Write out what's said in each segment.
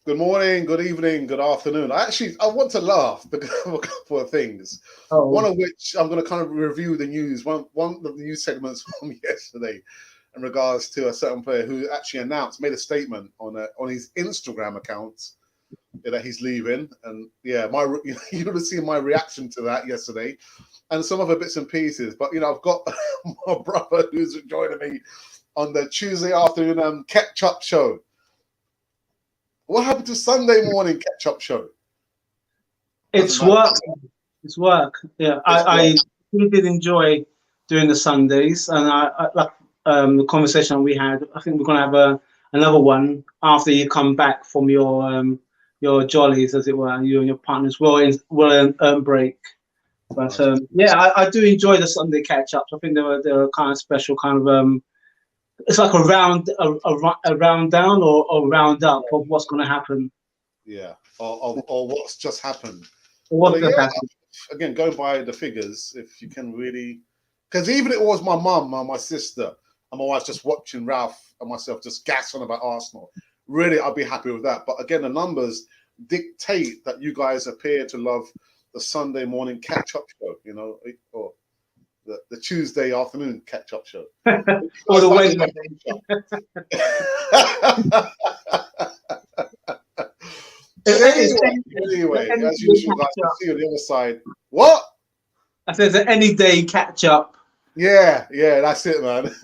Good morning, good evening, good afternoon. I want to laugh because of a couple of things. One Oh, of which I'm going to kind of review the news. One of the news segments from yesterday in regards to a certain player who actually made a statement on his Instagram account that he's leaving. And yeah, you would have seen my reaction to that yesterday, and some other bits and pieces. But I've got my brother who's joining me on the Tuesday afternoon catch up show. What happened to Sunday morning catch up show? Doesn't it's matter. work. It's work. Yeah, It's I really did enjoy doing the Sundays, and I like the conversation we had. I think we're gonna have another one after you come back from your jollies, as it were. You and your partners will break. But nice. yeah, I do enjoy the Sunday catch ups. I think they're kind of special, kind of it's like a round down or round up of what's going to happen Yeah, or what's just happened. or But what's going yeah, to happen. again, going by the figures, if you can really, because even it was my mum and my sister and my wife just watching Ralph and myself just gas on about Arsenal. Really, I'd be happy with that. But again, the numbers dictate that you guys appear to love the Sunday morning catch-up show, or the Tuesday afternoon catch-up show. You Or guys the like Wednesday. the But It's anyway, any as day usual, guys, catch we'll up. see you on the other side. What? I said it's an any day catch up. Yeah, that's it, man.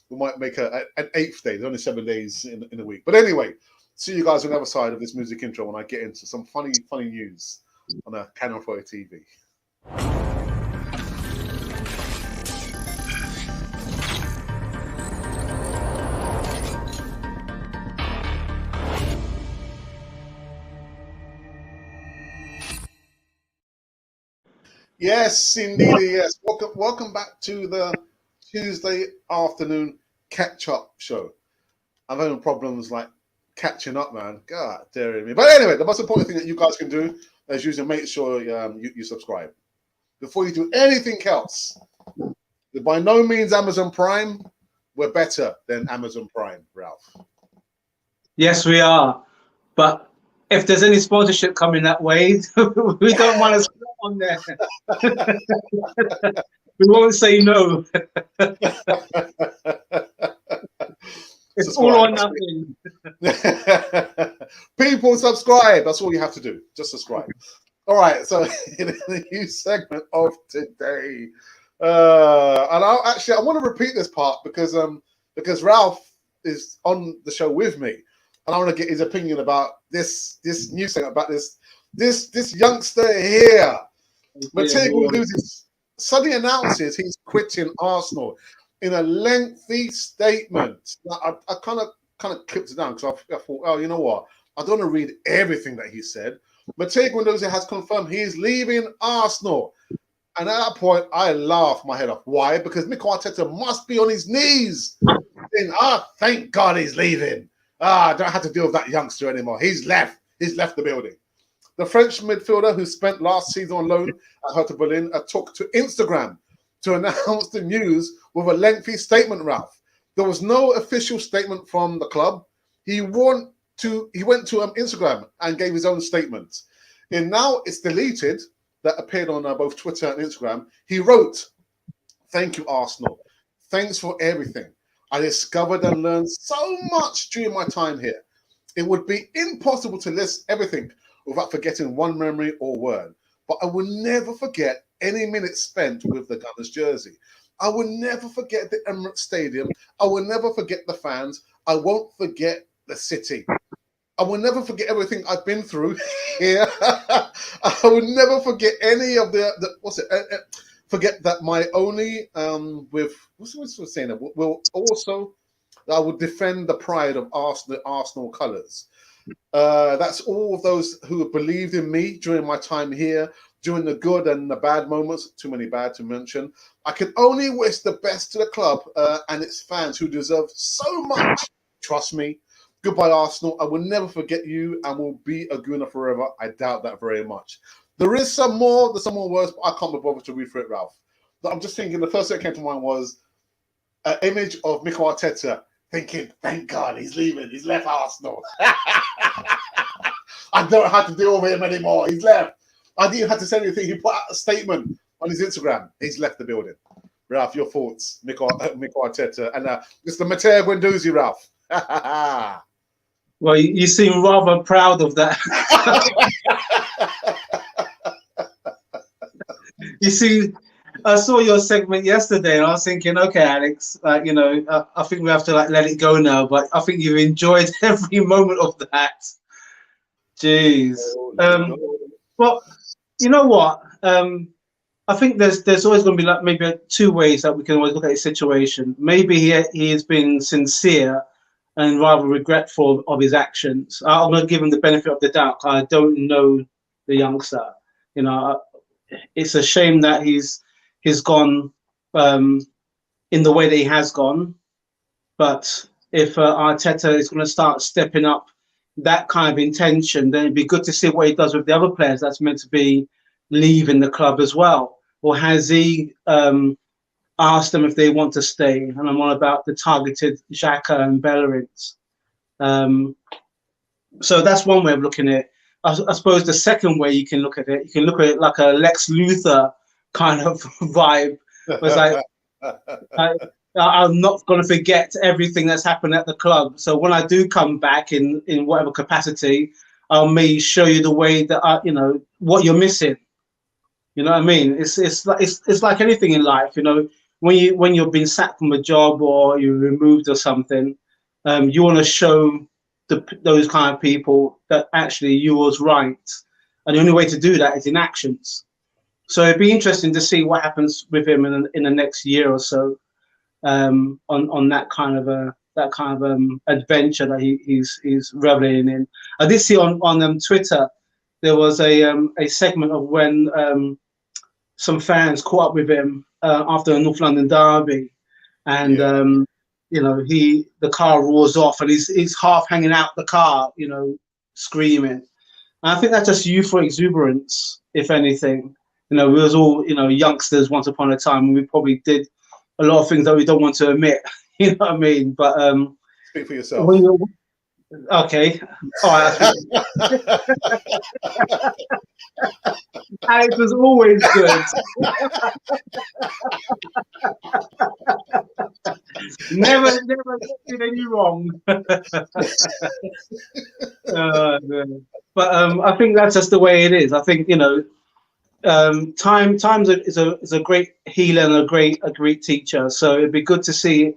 We might make an eighth day. There's only 7 days in a week. But anyway, see you guys on the other side of this music intro when I get into some funny news on a Canon Photo TV. Yes, indeed, yes. Welcome back to the Tuesday afternoon catch-up show. I'm having problems like catching up, man. God, daring me. But anyway, the most important thing that you guys can do is usually make sure you subscribe before you do anything else. By no means Amazon Prime. We're better than Amazon Prime, Ralph. Yes, we are. But if there's any sponsorship coming that way, we don't want to stop on there. We won't say no. It's all Subscribe. or nothing. People subscribe. That's all you have to do. Just subscribe. All right. So in the new segment of today, and I want to repeat this part because Ralph is on the show with me, and I want to get his opinion about this new segment about this youngster here. Matteo loses. Suddenly announces he's quitting Arsenal in a lengthy statement. Now, I kind of clipped it down because I thought, oh, you know what? I don't want to read everything that he said. Matteo Guendouzi has confirmed he is leaving Arsenal. And at that point, I laughed my head off. Why? Because Mikel Arteta must be on his knees saying, thank God he's leaving. I don't have to deal with that youngster anymore. He's left. He's left the building. The French midfielder who spent last season on loan at Hertha Berlin took to Instagram to announce the news with a lengthy statement, Ralph. There was no official statement from the club. He went to Instagram and gave his own statement. And now it's deleted, that appeared on both Twitter and Instagram. He wrote, "Thank you, Arsenal. Thanks for everything. I discovered and learned so much during my time here. It would be impossible to list everything without forgetting one memory or word. But I will never forget any minutes spent with the Gunners jersey. I will never forget the Emirates Stadium. I will never forget the fans. I won't forget the city. I will never forget everything I've been through here. I will never forget any of forget that my only with what's saying that will also I will defend the pride of Arsenal colours. That's all of those who have believed in me during my time here, during the good and the bad moments, too many bad to mention. I can only wish the best to the club and its fans who deserve so much. Trust me. Goodbye, Arsenal. I will never forget you and will be a Gooner forever. I doubt that very much. There's some more words, but I can't be bothered to read through it, Ralph. But I'm just thinking the first thing that came to mind was an image of Mikel Arteta thinking, thank God he's leaving. He's left Arsenal. I don't have to deal with him anymore. He's left. I didn't have to say anything. He put out a statement on his Instagram. He's left the building. Ralph, your thoughts, Mikel Arteta, and Mr. Matteo Guendouzi, Ralph. Well, you seem rather proud of that. You see, I saw your segment yesterday, and I was thinking, okay, Alex, you know, I think we have to let it go now. But I think you've enjoyed every moment of that. Jeez. Well, you know what? I think there's always going to be maybe two ways that we can always look at a situation. Maybe he has been sincere and rather regretful of his actions. I'm going to give him the benefit of the doubt. I don't know the youngster. You know, it's a shame that he's gone in the way that he has gone. But if Arteta is going to start stepping up that kind of intention, then it'd be good to see what he does with the other players that's meant to be leaving the club as well. Or has he asked them if they want to stay? And I'm on about the targeted Xhaka and Bellerin. So that's one way of looking at it. I suppose the second way you can look at it, you can look at it like a Lex Luthor kind of vibe. It was like, I'm not going to forget everything that's happened at the club. So when I do come back in whatever capacity, I may show you the way that you know what you're missing. You know what I mean? It's like anything in life. You know, when you've been sacked from a job or you're removed or something, you want to show those kind of people that actually you was right, and the only way to do that is in actions. So it'd be interesting to see what happens with him in the next year or so, on that kind of adventure that he's reveling in. I did see on Twitter there was a segment of when some fans caught up with him after a North London derby, and you know, the car roars off and he's half hanging out the car, you know, screaming. And I think that's just youthful exuberance, if anything. You know, we was all, you know, youngsters once upon a time, and we probably did a lot of things that we don't want to admit. You know what I mean? But speak for yourself. Okay. All right. Alex was always good. never did any wrong. But I think that's just the way it is. I think, you know, time is a great healer and a great teacher. So it'd be good to see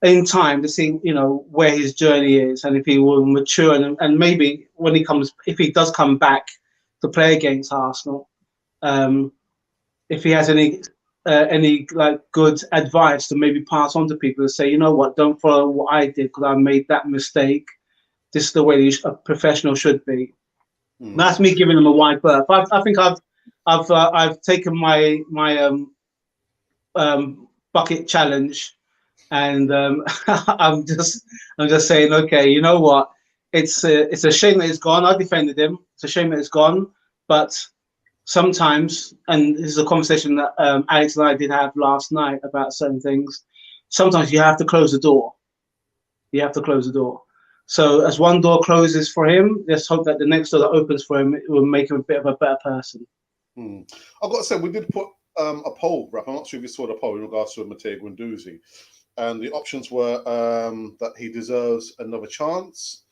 in time to see, you know, where his journey is and if he will mature and maybe if he does come back to play against Arsenal, if he has any like good advice to maybe pass on to people to say, you know what, don't follow what I did because I made that mistake. This is the way a professional should be. That's me giving him a wide berth. I think I've taken my bucket challenge. And I'm just saying, okay, you know what? It's a shame that it's gone. I defended him. It's a shame that it's gone. But sometimes, and this is a conversation that Alex and I did have last night about certain things. Sometimes you have to close the door. You have to close the door. So as one door closes for him, let's hope that the next door that opens for him, it will make him a bit of a better person. I've got to say, we did put a poll, Ralph. I'm not sure if you saw the poll in regards to Matteo Guendouzi. And the options were that he deserves another chance,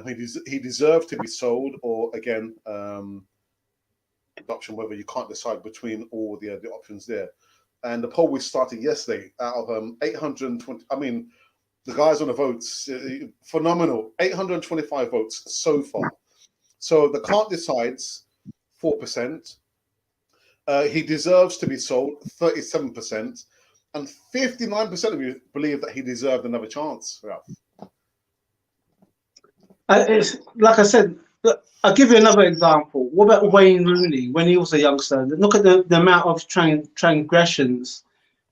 he deserved to be sold, or again, the option whether you can't decide between all the options there. And the poll we started yesterday, out of 820, I mean, the guys on the votes, phenomenal, 825 votes so far. So the can't decides 4%. He deserves to be sold 37%. And 59% of you believe that he deserved another chance, Ralph. It's, like I said, I'll give you another example. What about Wayne Rooney when he was a youngster? Look at the amount of transgressions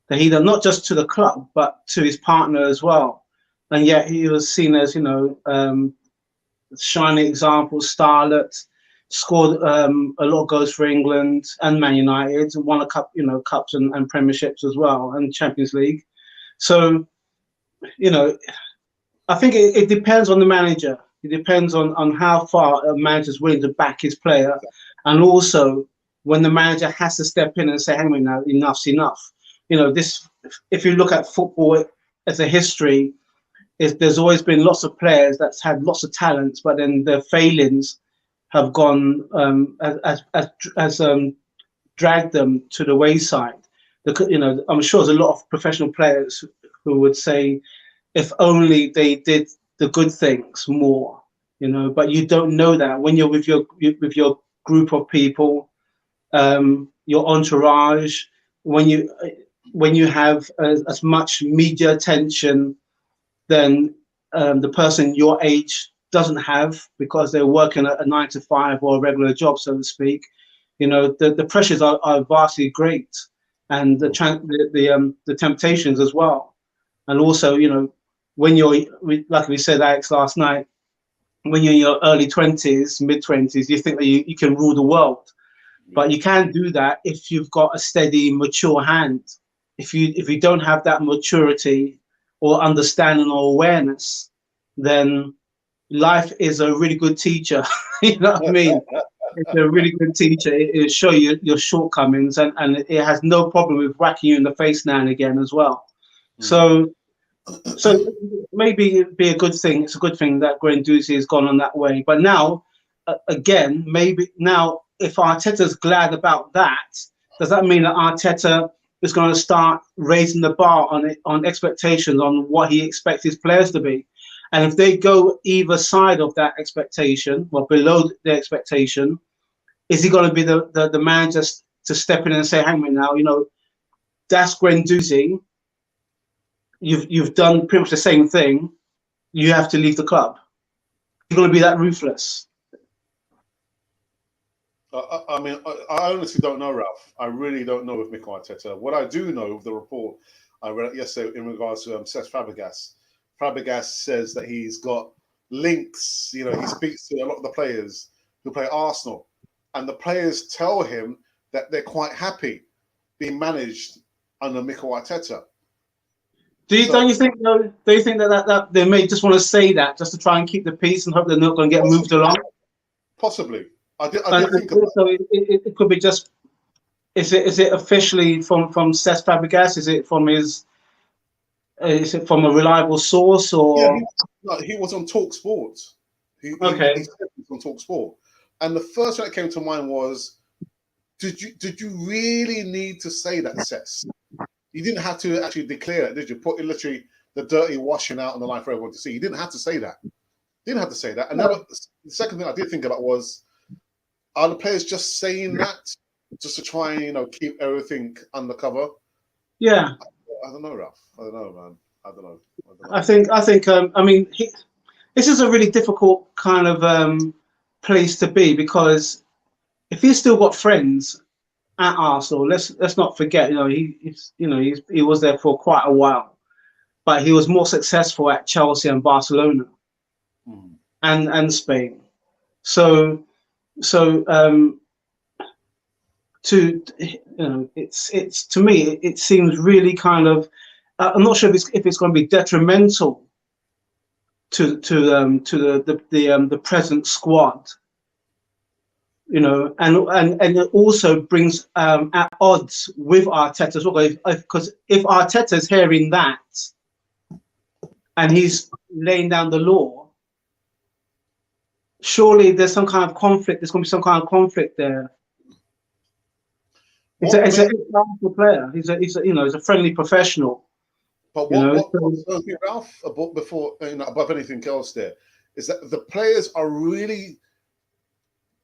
that he done, not just to the club, but to his partner as well. And yet he was seen as, you know, shining example, starlet, scored a lot of goals for England and Man United, won a cup, you know, cups and premierships as well, and Champions League. So, you know, I think it depends on the manager. It depends on how far a manager's willing to back his player, and also when the manager has to step in and say, "Hang on now, enough's enough." You know, this. If you look at football as a history, there's always been lots of players that's had lots of talents, but then their failings have gone as dragged them to the wayside. You know, I'm sure there's a lot of professional players who would say, if only they did the good things more, you know. But you don't know that when you're with your group of people, your entourage, when you have as much media attention than the person your age doesn't have because they're working a 9 to 5 or a regular job, so to speak. You know, the pressures are vastly great, and the temptations as well. And also, you know, when like we said, Alex, last night, when you're in your early 20s, mid 20s, you think that you can rule the world, but you can't do that if you've got a steady, mature hand. If you don't have that maturity or understanding or awareness, then life is a really good teacher. You know what I mean? It's a really good teacher. It'll show you your shortcomings, and it has no problem with whacking you in the face now and again as well. So maybe it'd be a good thing. It's a good thing that Guendouzi has gone on that way. But now, again, maybe now if Arteta's glad about that, does that mean that Arteta is going to start raising the bar on expectations on what he expects his players to be? And if they go either side of that expectation, well, below the expectation, is he going to be the man just to step in and say, hang on now, you know, that's Guendouzi. You've done pretty much the same thing. You have to leave the club. You're going to be that ruthless. I mean, I honestly don't know, Ralph. I really don't know with Mikel Arteta. What I do know of the report I read yesterday in regards to Cesc Fabregas. Fabregas says that he's got links. You know, he speaks to a lot of the players who play Arsenal, and the players tell him that they're quite happy being managed under Mikel Arteta. Don't you think that they may just want to say that just to try and keep the peace and hope they're not going to get moved along? Possibly. I did think about so it could be just. Is it officially from Cesc Fabregas? Is it from his? Is it from a reliable source or? Yeah, he was on Talk Sport. He said he was on Talk Sport, and the first thing that came to mind was, did you really need to say that, Cesc? You didn't have to actually declare it, did you? Put literally the dirty washing out on the line for everyone to see. You didn't have to say that. You didn't have to say that. And the second thing I did think about was, are the players just saying that just to try and, you know, keep everything undercover? Yeah. I don't know, Ralph. I don't know, man. I don't know. I think. I mean, this is a really difficult kind of place to be, because if he's still got friends at Arsenal, let's not forget, you know, he was there for quite a while, but he was more successful at Chelsea and Barcelona and Spain. So to, you know, it's to me it seems really kind of, I'm not sure if it's going to be detrimental to the present squad, you know, and it also brings at odds with Arteta as well, because if Arteta's hearing that and he's laying down the law, surely there's some kind of conflict. There's going to be some kind of conflict there. It's a powerful player. He's a friendly professional. But what Ralph, before, you know, above anything else, there is that the players are really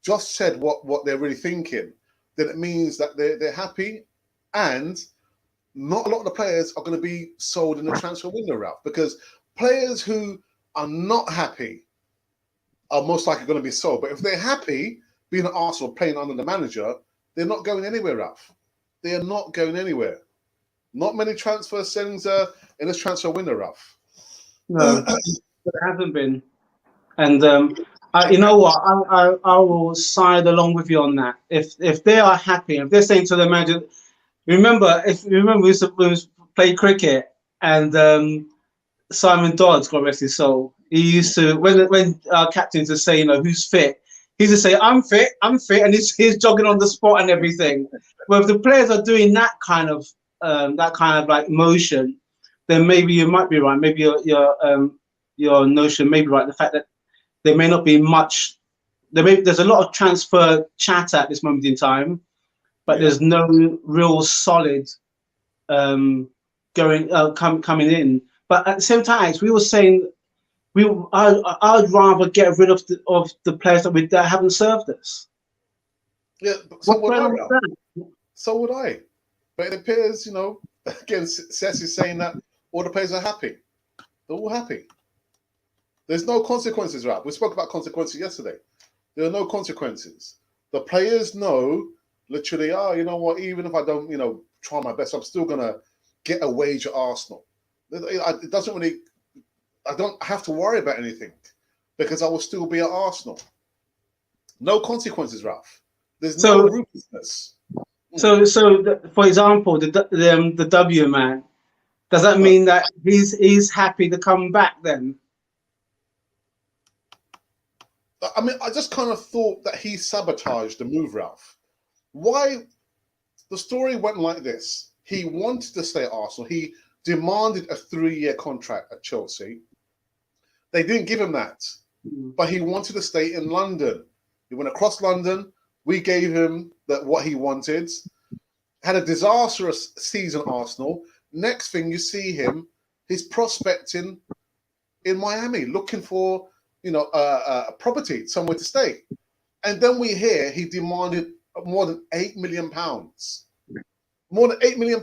just said what they're really thinking. Then it means that they're happy, and not a lot of the players are going to be sold in the transfer window, Ralph, because players who are not happy are most likely going to be sold. But if they're happy being at Arsenal, playing under the manager, they're not going anywhere, Ralph. They are not going anywhere. Not many transfer signings in this transfer window, Ralph. No, there hasn't been. And you know what? I will side along with you on that. If they are happy, if they're saying to the manager, remember we used to play cricket, and Simon Dodds, God rest his soul. He used to, when our captains would say, who's fit, he used to say, I'm fit, and he's jogging on the spot and everything. Well, if the players are doing that kind of like motion, then maybe you might be right. Maybe your notion may be right. The fact that there may not be much, there's a lot of transfer chat at this moment in time, but there's no real solid coming in. But at the same time, we were saying I'd rather get rid of the players that haven't served us. Yeah, so would I. So would I. But it appears, again, Sess is saying that all the players are happy. They're all happy. There's no consequences, Ralph. We spoke about consequences yesterday. There are no consequences. The players know, literally, you know what, even if I don't, try my best, I'm still going to get a wage at Arsenal. It doesn't really, I don't have to worry about anything because I will still be at Arsenal. No consequences, Ralph. There's no ruthlessness. So, for example, the W man, does that mean that he's happy to come back then? I mean, I just kind of thought that he sabotaged the move, Ralph. Why? The story went like this. He wanted to stay at Arsenal. He demanded a 3-year contract at Chelsea. They didn't give him that, but he wanted to stay in London. He went across London. We gave him what he wanted. Had a disastrous season at Arsenal. Next thing you see him, he's prospecting in Miami, looking for a property, somewhere to stay. And then we hear he demanded more than £8 million. More than £8 million,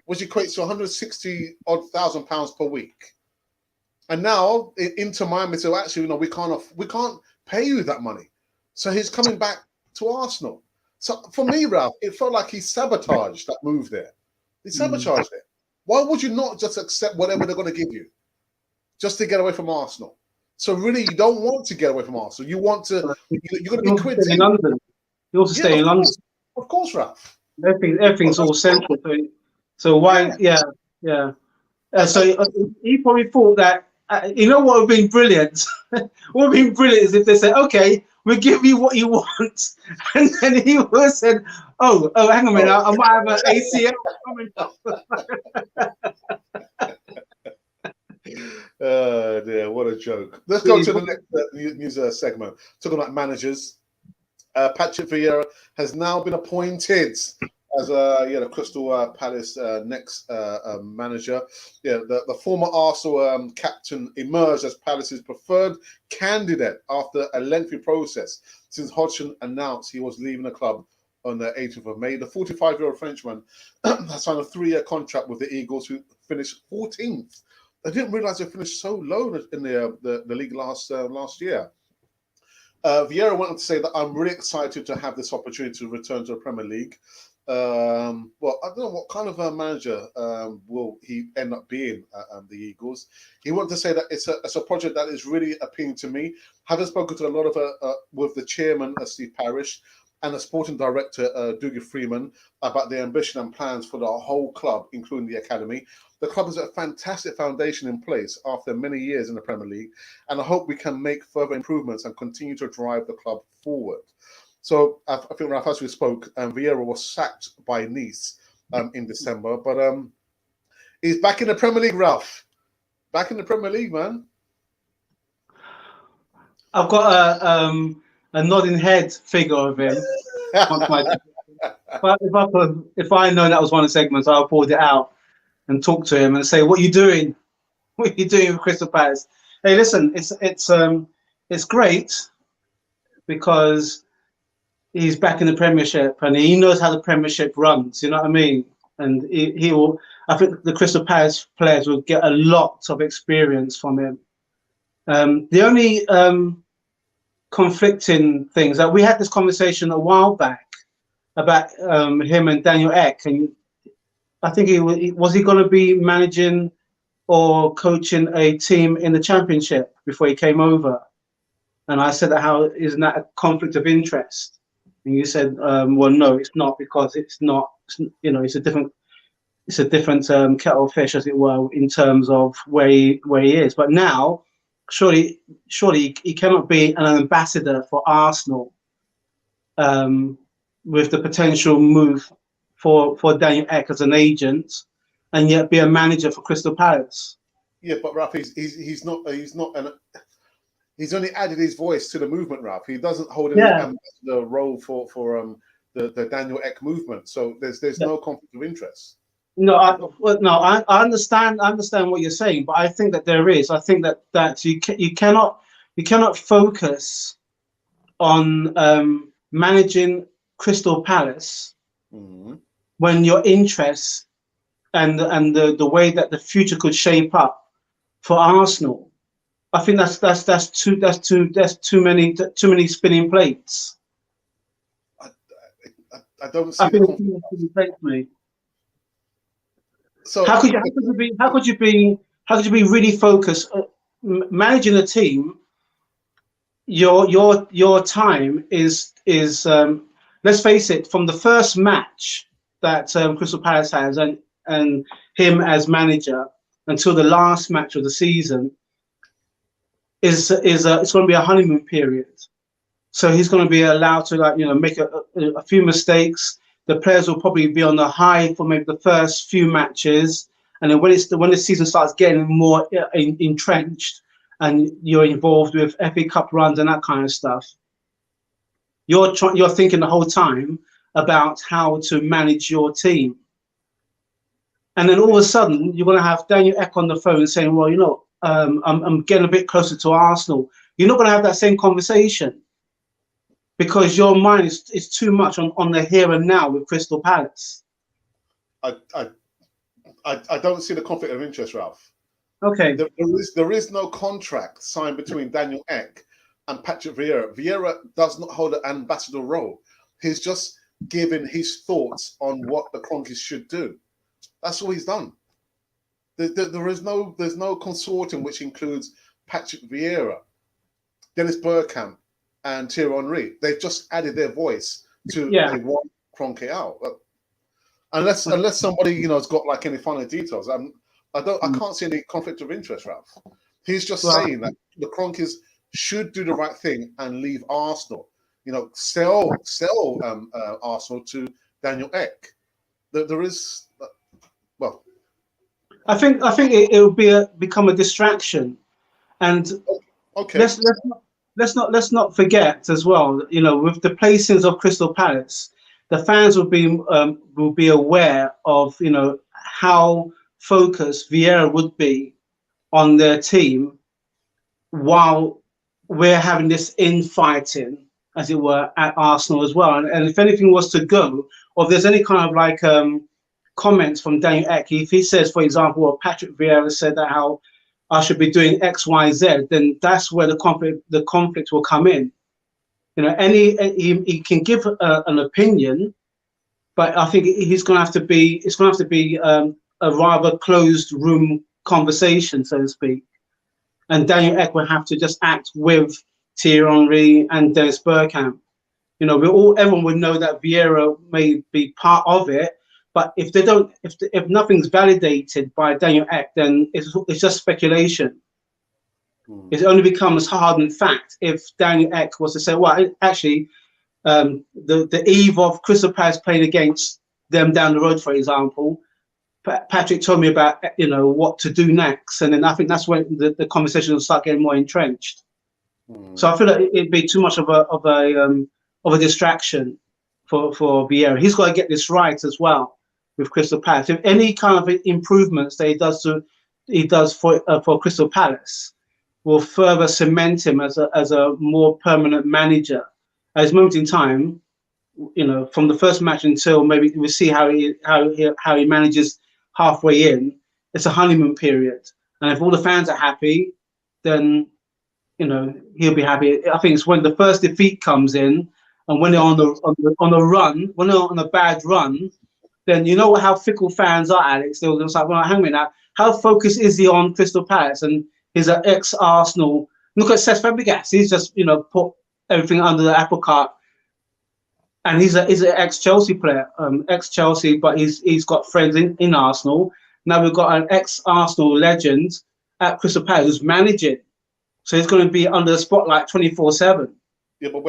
which equates to 160,000 pounds per week. And now into Miami, so actually, we can't pay you that money. So he's coming back to Arsenal. So for me, Ralph, it felt like he sabotaged that move there. He sabotaged it. Why would you not just accept whatever they're going to give you just to get away from Arsenal? So really, you don't want to get away from Arsenal. You want to. You're going to be quid in London. You also stay in London. Of course, Ralph. Everything's all central. So why? Yeah. So he probably thought that. What would have been brilliant? What would have been brilliant is if they said, "Okay, we'll give you what you want," and then he would have said, "Oh, hang on a minute, I might have an ACL coming up." Oh dear, what a joke. Let's go to the next news segment. Talking about managers. Patrick Vieira has now been appointed as the Crystal Palace next manager. The former Arsenal captain emerged as Palace's preferred candidate after a lengthy process since Hodgson announced he was leaving the club on the 18th of May. The 45-year-old Frenchman has signed a 3-year contract with the Eagles, who finished 14th. I didn't realise they finished so low in the league last year. Vieira went on to say that I'm really excited to have this opportunity to return to the Premier League. Well, I don't know what kind of a manager will he end up being at the Eagles. He wanted to say that it's a project that is really appealing to me. Having spoken to a lot of with the chairman, Steve Parish, and the sporting director, Dougie Freeman, about their ambition and plans for the whole club, including the academy. The club has a fantastic foundation in place after many years in the Premier League, and I hope we can make further improvements and continue to drive the club forward. So I think, Ralph, as we spoke, Vieira was sacked by Nice in December, but he's back in the Premier League, Ralph. Back in the Premier League, man. I've got a nodding head figure of him. If I know that was one of the segments, I'll pull it out and talk to him and say, "What are you doing? What are you doing with Crystal Palace?" Hey, listen, it's great because he's back in the Premiership and he knows how the Premiership runs. You know what I mean? And he will. I think the Crystal Palace players will get a lot of experience from him. The only conflicting things that we had this conversation a while back about him and Daniel Ek, and I think was he going to be managing or coaching a team in the Championship before he came over? And I said, how isn't that a conflict of interest? And you said, well, no, it's not, because it's not. It's a different. it's a different kettle of fish, as it were, in terms of where he is. But now, surely he cannot be an ambassador for Arsenal, with the potential move for Daniel Ek as an agent, and yet be a manager for Crystal Palace. Yeah, but Ralph, he's only added his voice to the movement, Ralph. He doesn't hold any ambassador role for the Daniel Ek movement. So there's no conflict of interest. No, I understand. I understand what you're saying, but I think that there is. I think that you cannot focus on managing Crystal Palace when your interests and the way that the future could shape up for Arsenal. I think that's too many spinning plates. I don't see the conflict. So how could you be really focused managing a team? Your time is let's face it, from the first match that Crystal Palace has and him as manager until the last match of the season it's going to be a honeymoon period. So he's going to be allowed to make a few mistakes. The players will probably be on the high for maybe the first few matches, and then when the season starts getting more entrenched, and you're involved with FA Cup runs and that kind of stuff, you're thinking the whole time about how to manage your team. And then all of a sudden, you're going to have Daniel Ek on the phone saying, "Well, I'm getting a bit closer to Arsenal." You're not going to have that same conversation, because your mind is too much on the here and now with Crystal Palace. I don't see the conflict of interest, Ralph. Okay. There is no contract signed between Daniel Ek and Patrick Vieira. Vieira does not hold an ambassador role. He's just given his thoughts on what the Cronkies should do. That's all he's done. There's no consortium which includes Patrick Vieira, Dennis Bergkamp, and Thierry Henry. They've just added their voice to they want Kroenke out. Unless somebody has got like any final details. I can't see any conflict of interest, Ralph. He's just saying that the Cronkies should do the right thing and leave Arsenal. Sell Arsenal to Daniel Ek. There is I think it will become a distraction, and okay. Let's not forget as well. With the placings of Crystal Palace, the fans will be aware of how focused Vieira would be on their team while we're having this infighting, as it were, at Arsenal as well. And if anything was to go, or if there's any kind of comments from Daniel Ek, if he says, for example, or Patrick Vieira said that how I should be doing X, Y, Z, then that's where the conflict will come in. He can give an opinion, but I think it's going to have to be a rather closed room conversation, so to speak. And Daniel Ek will have to just act with Thierry Henry and Dennis Bergkamp. Everyone would know that Vieira may be part of it, but if nothing's validated by Daniel Ek, then it's just speculation. It only becomes hard and fact if Daniel Ek was to say, well, actually, the eve of Crystal Palace playing against them down the road, for example, Patrick told me about what to do next, and then I think that's when the conversation will start getting more entrenched. So I feel like it'd be too much of a distraction for Vieira. He's got to get this right as well with Crystal Palace. If any kind of improvements that he does for Crystal Palace will further cement him as a more permanent manager. At this moment in time, from the first match until maybe we see how he manages halfway in, it's a honeymoon period. And if all the fans are happy, then he'll be happy. I think it's when the first defeat comes in, and when they're on the run, when they're on a bad run, then you know how fickle fans are, Alex. They're just like, well, hang on a minute, how focused is he on Crystal Palace? And he's an ex-Arsenal. Look at Cesc Fabregas. He's just put everything under the apple cart. and he's an ex-Chelsea player, ex-Chelsea, but he's got friends in Arsenal. Now we've got an ex-Arsenal legend at Crystal Palace who's managing, so he's going to be under the spotlight 24/7. Yeah, but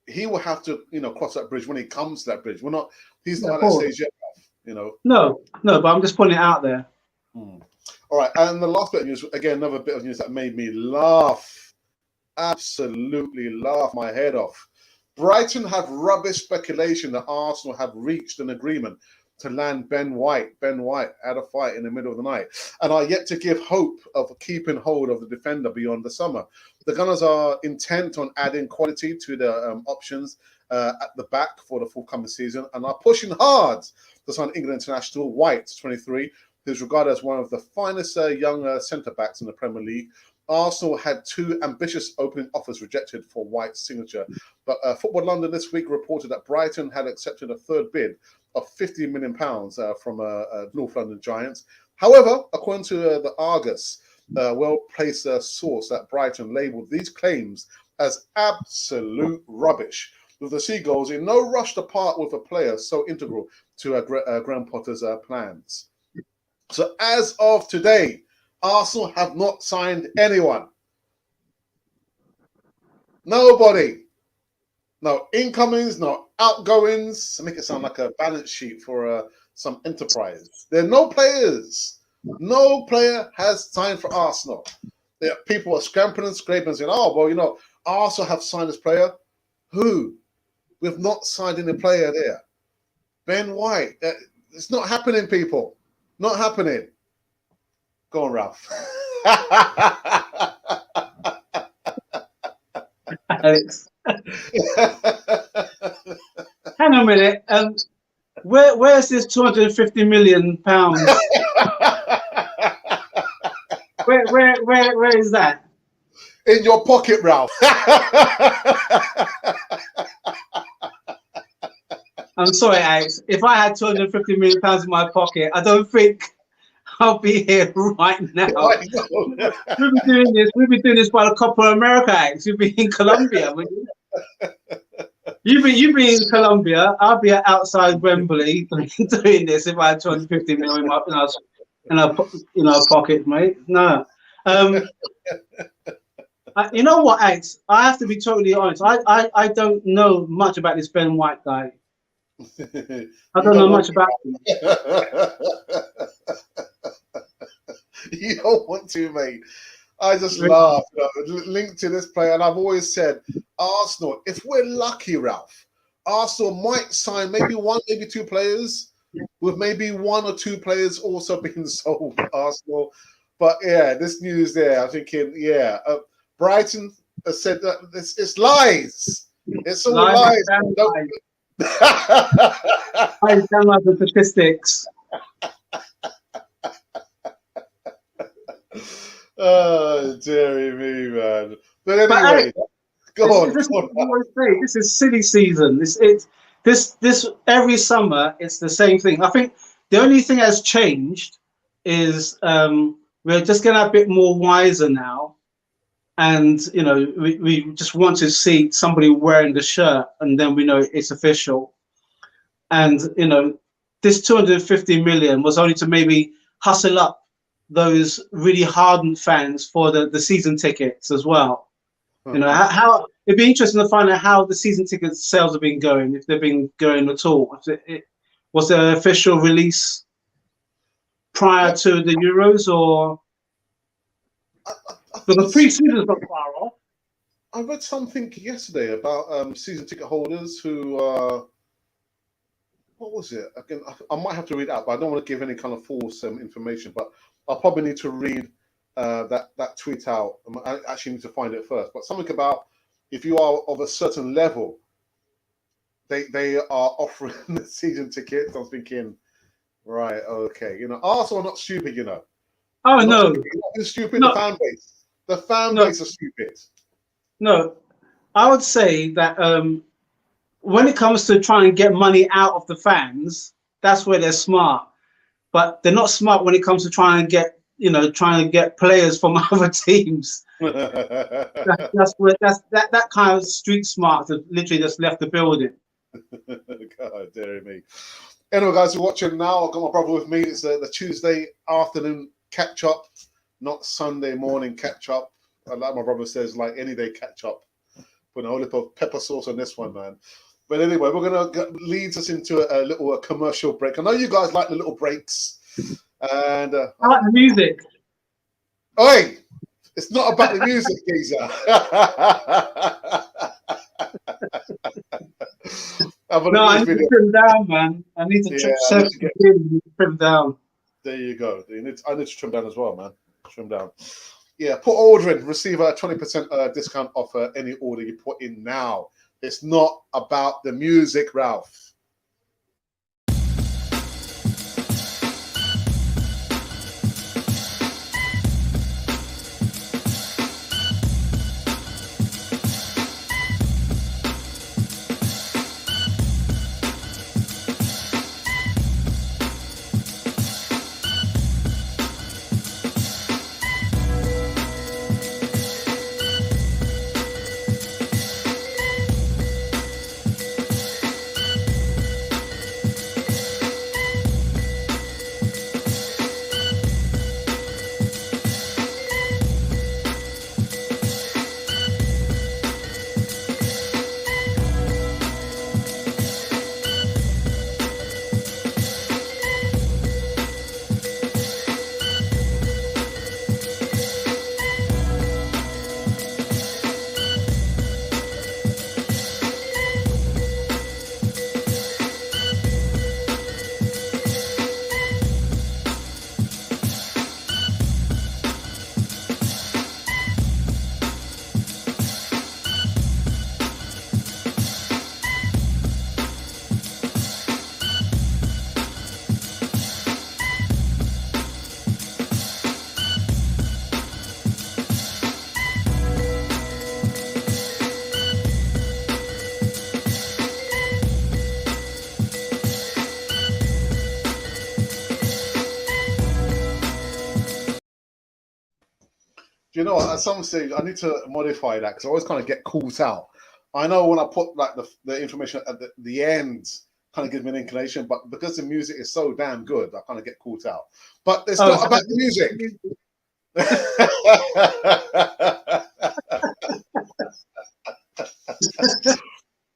he will have to, cross that bridge when he comes to that bridge. He's not Yeah, at that stage yet, No, but I'm just putting it out there. All right, and the last bit of news, again, another bit of news that made me laugh, absolutely laugh my head off. Brighton have rubbish speculation that Arsenal have reached an agreement to land Ben White. Ben White had a fight in the middle of the night and are yet to give hope of keeping hold of the defender beyond the summer. The Gunners are intent on adding quality to the options at the back for the forthcoming season and are pushing hard to sign England international White, 23, who's regarded as one of the finest young centre-backs in the Premier League. Arsenal had 2 ambitious opening offers rejected for White's signature. But Football London this week reported that Brighton had accepted a third bid of £50 million from North London Giants. However, according to the Argus, well-placed source at Brighton labelled these claims as absolute rubbish, with the Seagulls in no rush to part with a player so integral to Graham Potter's plans. So as of today, Arsenal have not signed anyone. Nobody. No incomings, no outgoings. To make it sound like a balance sheet for some enterprise. There are no players. No player has signed for Arsenal. People are scampering and scraping and saying, Arsenal have signed this player. Who? We've not signed any player there. Ben White. It's not happening, people. Not happening. Go on, Ralph. Alex. Hang on a minute. Where's this £250 million? Where is that? In your pocket, Ralph. I'm sorry, Alex. If I had £250 million in my pocket, I don't think I'll be here right now. We'll be doing this by the Copa America, Alex. You'll be in Colombia, wouldn't you? You be in Colombia. I'll be outside Wembley doing this if I had 250 million in our pocket, mate. No. You know what, Alex? I have to be totally honest. I don't know much about this Ben White guy. I don't know much about him. You don't want to, mate. I just laugh. Linked to this player, and I've always said, Arsenal, if we're lucky, Ralph, Arsenal might sign maybe 1, maybe 2 players, with maybe 1 or 2 players also being sold to Arsenal. But yeah, this news there, I'm thinking, Brighton has said that it's lies. It's all lies. I don't like the statistics. Oh, dearie me, man. But anyway, go on. This is silly season. This every summer it's the same thing. I think the only thing that's changed is we're just getting a bit more wiser now, and we just want to see somebody wearing the shirt, and then we know it's official. And this 250 million was only to maybe hustle up those really hardened fans for the season tickets as well. How it'd be interesting to find out how the season ticket sales have been going, if they've been going at all. Was there an official release prior to the Euros, or the pre-season's not far off? I read something yesterday about season ticket holders who what was it? Again, I might have to read it out, but I don't want to give any kind of false information. But I'll probably need to read that tweet out. I actually need to find it first. But something about if you are of a certain level, they are offering the season tickets. I was thinking, right, okay, Arsenal are not stupid, Oh no, it's stupid. No. The fan base are stupid. No, I would say that when it comes to trying to get money out of the fans, that's where they're smart. But they're not smart when it comes to trying to get players from other teams. That's that kind of street smart that literally just left the building. God, dear me. Anyway, guys, you're watching now. I've got my brother with me. It's the Tuesday afternoon catch up, not Sunday morning catch up. Like my brother says, like any day catch up. Put a whole heap of pepper sauce on this one, man. But anyway, we're gonna leads us into a little commercial break. I know you guys like the little breaks, and I like the music. Oi, it's not about the music, geezer. No, I need to trim down, man. I need to trim down. There you go. I need to trim down as well, man. Trim down. Yeah, put order in. Receive a 20% discount off any order you put in now. It's not about the music, Ralph. Do you know what? At some stage, I need to modify that because I always kind of get caught out. I know when I put like the information at the end, kind of gives me an inclination, but because the music is so damn good, I kind of get caught out. But it's not about the music.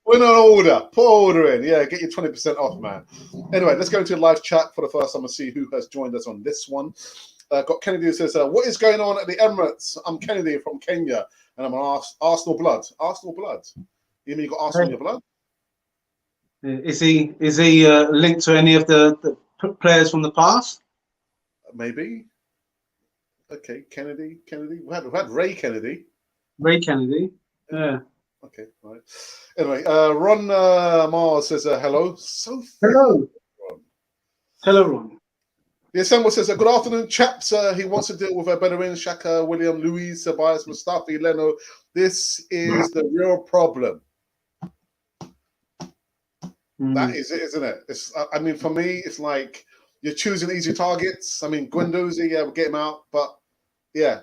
We're on order. Put order in. Yeah, get your 20% off, man. Anyway, let's go into live chat for the first time and see who has joined us on this one. Got Kennedy who says, what is going on at the Emirates? I'm Kennedy from Kenya, and I'm on Arsenal blood. Arsenal blood? You mean you got Arsenal in your blood? Is he linked to any of the players from the past? Maybe. Okay, Kennedy. We had Ray Kennedy. Ray Kennedy. Yeah. Okay, right. Anyway, Ron Mars says hello. Hello. Ron. Hello, Ron. The Assemble says, good afternoon, chaps. He wants to deal with Bedouin, Shaka, William, Louise, Tobias, Mustafi, Leno. This is the real problem. That is it, isn't it? I mean, for me, it's like you're choosing easy targets. I mean, Guendouzi, yeah, we'll get him out. But, yeah,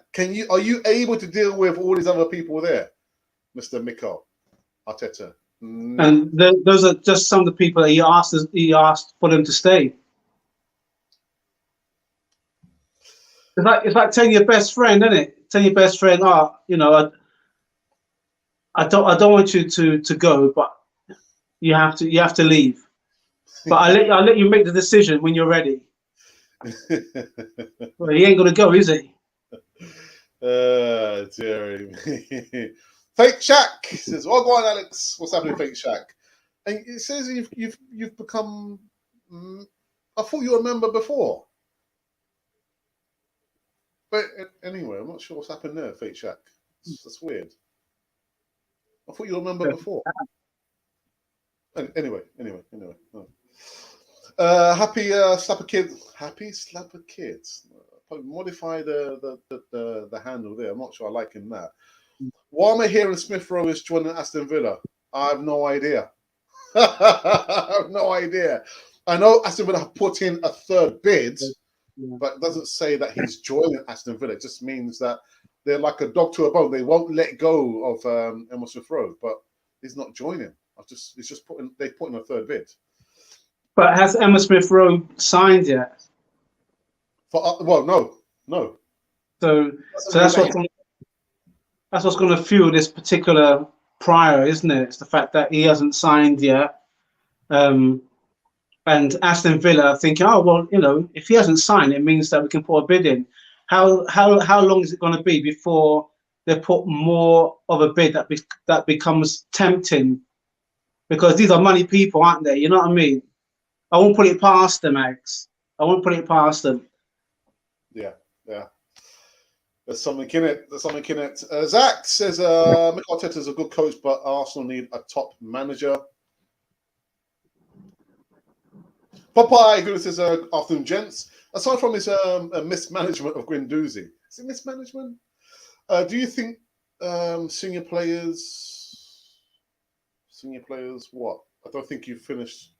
are you able to deal with all these other people there, Mr. Mikel Arteta? And those are just some of the people that he asked for them to stay. It's like telling your best friend, isn't it? Telling your best friend, you know, I don't want you to go, but you have to leave. But I'll let you make the decision when you're ready. Well, he ain't gonna go, is he? Jerry. Fake Shack says, "Well, go on, Alex. What's happening, Fake Shack?" And it says you've become. I thought you were a member before. But anyway, I'm not sure what's happened there, Fake Shack. That's weird. I thought you were a member before. Anyway. Happy Slapper Kids. Happy Slapper Kids. Modify the handle there. I'm not sure I like him that. Why am I hearing Smith Rowe is joining Aston Villa? I have no idea. I have no idea. I know Aston Villa have put in a third bid. Yeah. But it doesn't say that he's joining Aston Villa. It just means that they're like a dog to a bone. They won't let go of Emil Smith Rowe, but he's not joining. It's just they put in a third bid. But has Emma Smith Rowe signed yet? Well, no. So that's what's going to fuel this particular Pryor, isn't it? It's the fact that he hasn't signed yet. And Aston Villa are thinking, oh well, if he hasn't signed, it means that we can put a bid in. How long is it going to be before they put more of a bid that becomes tempting? Because these are money people, aren't they? You know what I mean? I won't put it past them, Alex. I won't put it past them. Yeah. There's something in it. Zach says, Mikel Arteta is a good coach, but Arsenal need a top manager. Popeye Goodness says, afternoon, gents. Aside from his mismanagement of Guendouzi, is it mismanagement? Do you think senior players, what? I don't think you finished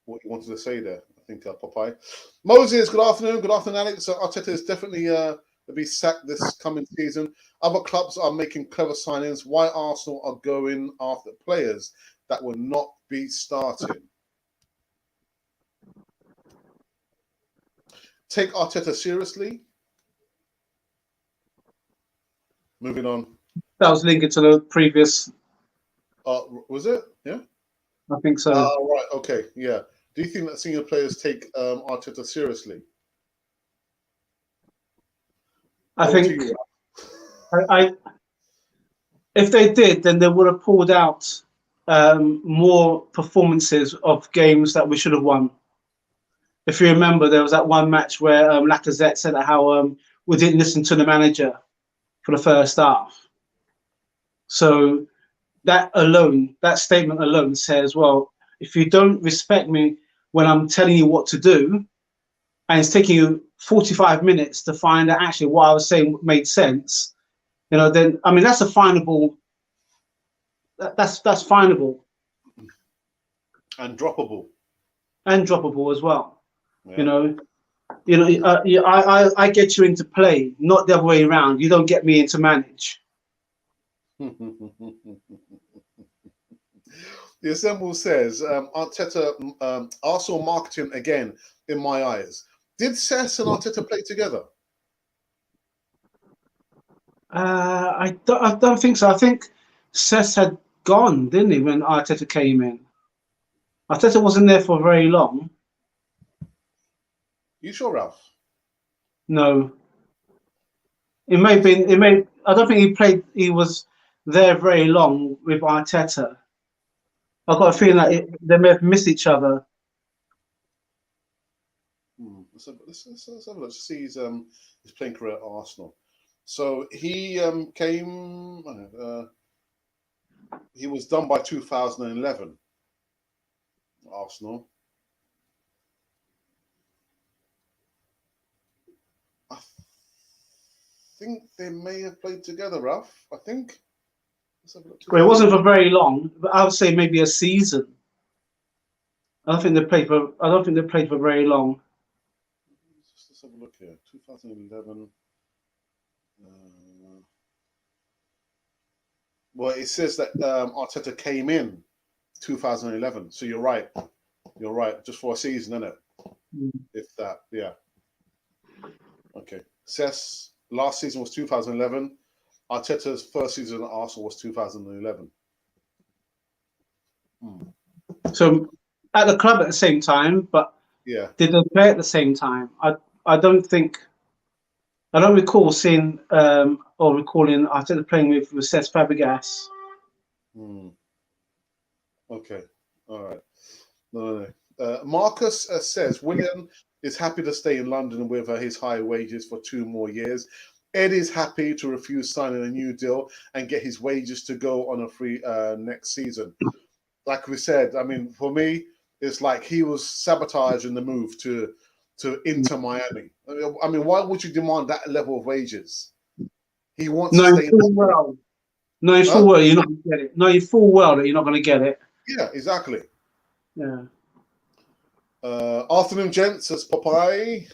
what you wanted to say there. I think Popeye. Moses, good afternoon. Good afternoon, Alex. Arteta is definitely to be sacked this coming season. Other clubs are making clever signings. Why Arsenal are going after players that will not be starting? Take Arteta seriously. Moving on. That was linked to the previous. Was it? Yeah. I think so. Right. Okay. Yeah. Do you think that senior players take Arteta seriously? I think if they did, then they would have pulled out more performances of games that we should have won. If you remember, there was that one match where Lacazette said how we didn't listen to the manager for the first half. So that statement alone says, well, if you don't respect me when I'm telling you what to do, and it's taking you 45 minutes to find out actually what I was saying made sense, then I mean that's a finable. That's finable. And droppable. And droppable as well. Yeah. I get you into play, not the other way around. You don't get me into manage. The Assemble says, Arteta, Arsenal marketing again, in my eyes. Did Cesc and Arteta play together? I don't think so. I think Cesc had gone, didn't he, when Arteta came in? Arteta wasn't there for very long. You sure, Ralph? No. It may have been. I don't think he was there very long with Arteta. I've got a feeling that they may have missed each other. Let's have a look. See his playing career at Arsenal. So he came. He was done by 2011. Arsenal. I think they may have played together, Ralph. I think. Well, it wasn't for very long, but I would say maybe a season. I don't think they played for very long. Let's have a look here. 2011. Well, it says that Arteta came in 2011. So you're right. You're right. Just for a season, isn't it? If that, yeah. Okay. Cesc last season was 2011. Arteta's first season at Arsenal was 2011. So at the club at the same time, but yeah, did they play at the same time? I don't recall seeing or recalling Arteta playing with Cesc Fabregas. Okay, all right. No. Marcus says William is happy to stay in London with his high wages for 2 more years. Ed is happy to refuse signing a new deal and get his wages to go on a free next season. Like we said, I mean, for me, it's like he was sabotaging the move to Inter Miami. I mean, why would you demand that level of wages? He wants to stay in well. No, you full well you're not going to get it. No, you full well that you're not going to get it. Yeah, exactly. Yeah. Afternoon, gents, says Popeye.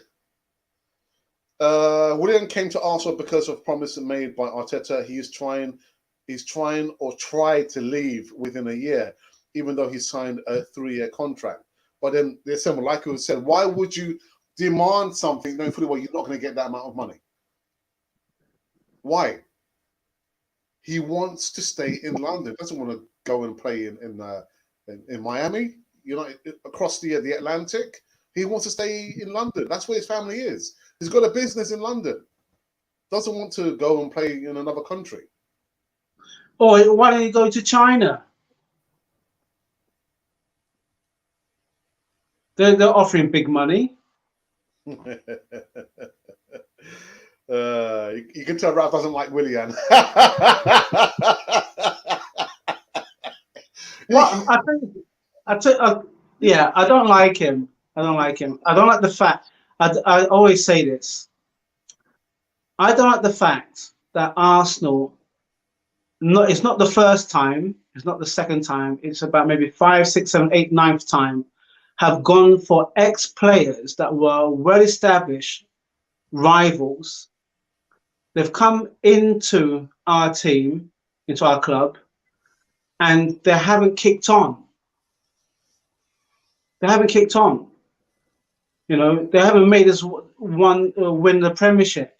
William came to Arsenal because of promise made by Arteta. He's trying or tried to leave within a year. even though he signed a 3-year contract. But then they're saying, well, like you said, why would you demand something knowing fully well you're not going to get that amount of money? Why? He wants to stay in London. Doesn't want to go and play in Miami, across the Atlantic. He wants to stay in London. That's where his family is. He's got a business in London. Doesn't want to go and play in another country. Or why don't you go to China? They're offering big money. You can tell Ralph doesn't like Willian. Well, I don't like him. I don't like the fact. I always say this. I don't like the fact that Arsenal. It's not the first time. It's not the second time. It's about maybe 5, 6, 7, 8, 9th time. Have gone for ex-players that were well-established rivals. They've come into our team, into our club, and they haven't kicked on. They haven't kicked on. They haven't made us win the Premiership.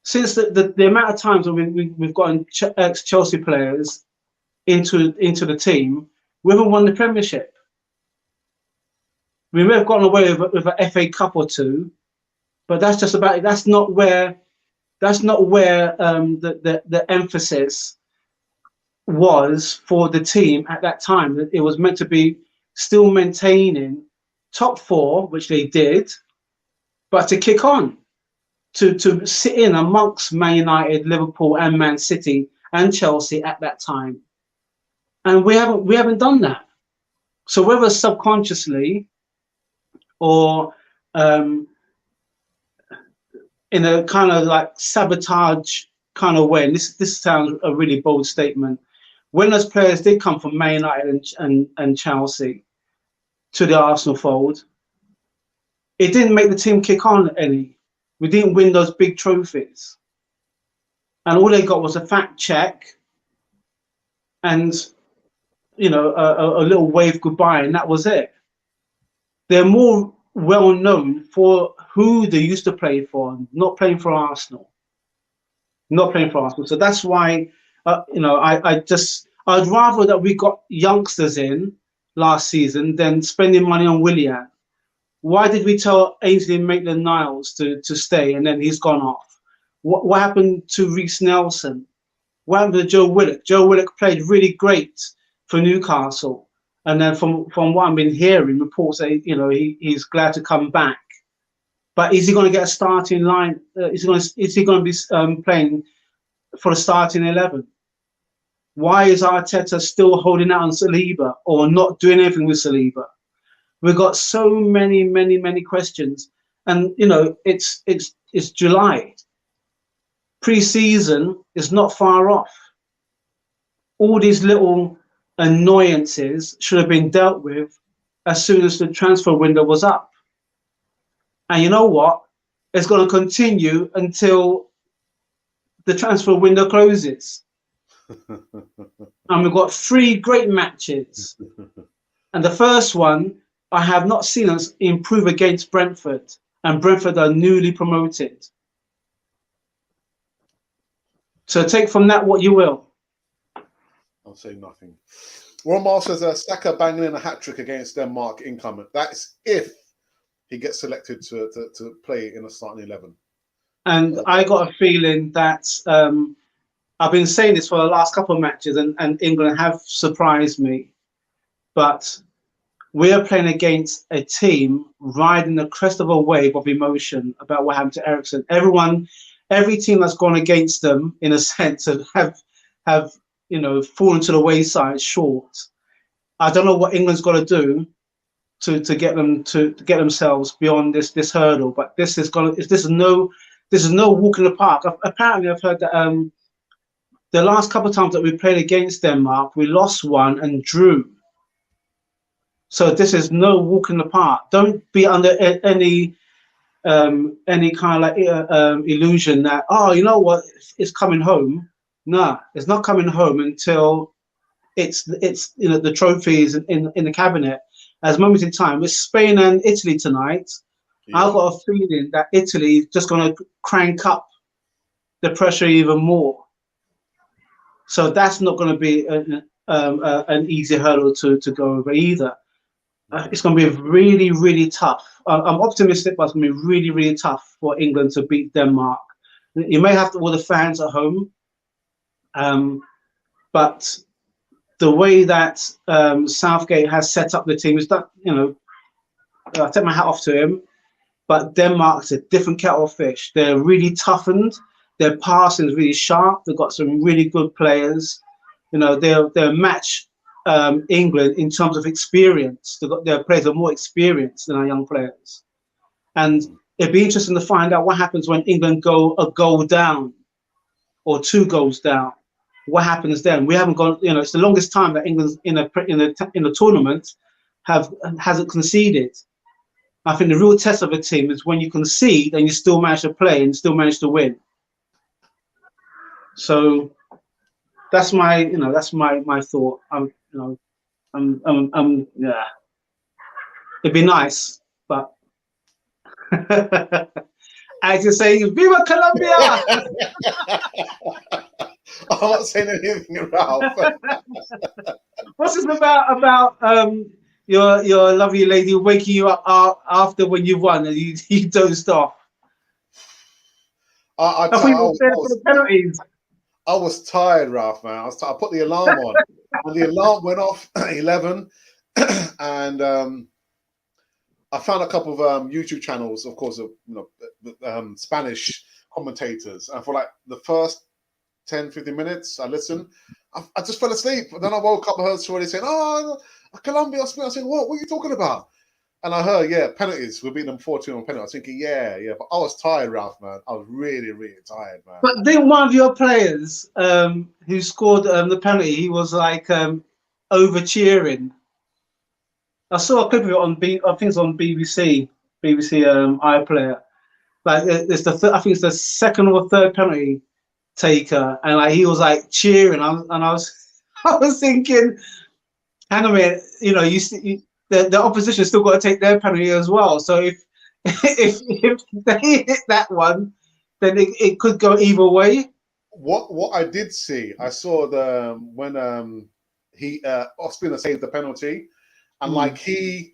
Since the amount of times that we've gotten ex-Chelsea players into the team, we haven't won the Premiership. We may have gotten away with an FA Cup or two, but that's just about it. That's not where the emphasis was for the team at that time. It was meant to be still maintaining top 4, which they did, but to kick on, to sit in amongst Man United, Liverpool, and Man City and Chelsea at that time, and we haven't done that. So whether subconsciously or in a kind of like sabotage kind of way, and this sounds a really bold statement, when those players did come from Man United and Chelsea to the Arsenal fold, it didn't make the team kick on any. We didn't win those big trophies. And all they got was a fact check and, a little wave goodbye, and that was it. They're more well known for who they used to play for, not playing for Arsenal. Not playing for Arsenal. So that's why, I'd rather that we got youngsters in last season than spending money on Willian. Why did we tell Ainsley Maitland-Niles to stay and then he's gone off? What happened to Reece Nelson? What happened to Joe Willock? Joe Willock played really great for Newcastle. And then from what I've been hearing, reports that he's glad to come back. But is he going to get a starting line? Is he going to be playing for the starting 11? Why is Arteta still holding out on Saliba or not doing anything with Saliba? We've got so many questions, and it's July. Pre-season is not far off. All these little annoyances should have been dealt with as soon as the transfer window was up. And you know what? It's going to continue until the transfer window closes. And we've got 3 great matches. And the first one, I have not seen us improve against Brentford. And Brentford are newly promoted. So take from that what you will. I'll say nothing. Ron Miles says Saka banging in a hat-trick against Denmark incoming. That's if he gets selected to play in a starting 11. And I got a feeling that I've been saying this for the last couple of matches, and England have surprised me. But we are playing against a team riding the crest of a wave of emotion about what happened to Eriksen. Every team that's gone against them, in a sense, have fallen to the wayside short. I don't know what England's got to do to get them to get themselves beyond this hurdle. But this is no walk in the park. Apparently, I've heard that the last couple of times that we played against Denmark, we lost one and drew. So this is no walk in the park. Don't be under any kind of like illusion that, you know what, it's coming home. No, it's not coming home until it's the trophies in the cabinet as moments in time. With Spain and Italy tonight, Yeah. I've got a feeling that Italy is just going to crank up the pressure even more. So that's not going to be an easy hurdle to go over either. It's going to be really, really tough. I'm optimistic, but it's going to be really, really tough for England to beat Denmark. You may have all the fans at home, but the way that Southgate has set up the team is that, I take my hat off to him. But Denmark's a different kettle of fish. They're really toughened. Their passing is really sharp. They've got some really good players. They'll match England in terms of experience. Their players are more experienced than our young players. And it'd be interesting to find out what happens when England go a goal down or 2 goals down. What happens then? We haven't gone. It's the longest time that England's in a tournament hasn't conceded. I think the real test of a team is when you concede and you still manage to play and still manage to win. So that's my thought. Yeah. It'd be nice, but I just say, "Viva Colombia!" I'm not saying anything, Ralph. What's this about your lovely lady waking you up after when you've won and you dozed off? I thought you were there for the penalties. I was tired, Ralph, man. I put the alarm on, and the alarm went off at 11, and I found a couple of YouTube channels, of course, of Spanish commentators, and for like the first 10, 15 minutes, I listened. I just fell asleep. And then I woke up and heard somebody saying, "Oh, Colombia, Spain." I said, "What are you talking about?" And I heard, "Yeah, penalties. We're beating them 4-2 on penalties." I was thinking, yeah. But I was tired, Ralph, man. I was really, really tired, man. But then one of your players who scored the penalty, he was like over cheering. I saw a clip of it on I think it's on BBC iPlayer. Like it's I think it's the second or third penalty taker, and like he was like cheering, and I was thinking, hang on a minute, the opposition still got to take their penalty as well. So if they hit that one, then it could go either way. What I did see, I saw when Ospina saved the penalty, and like he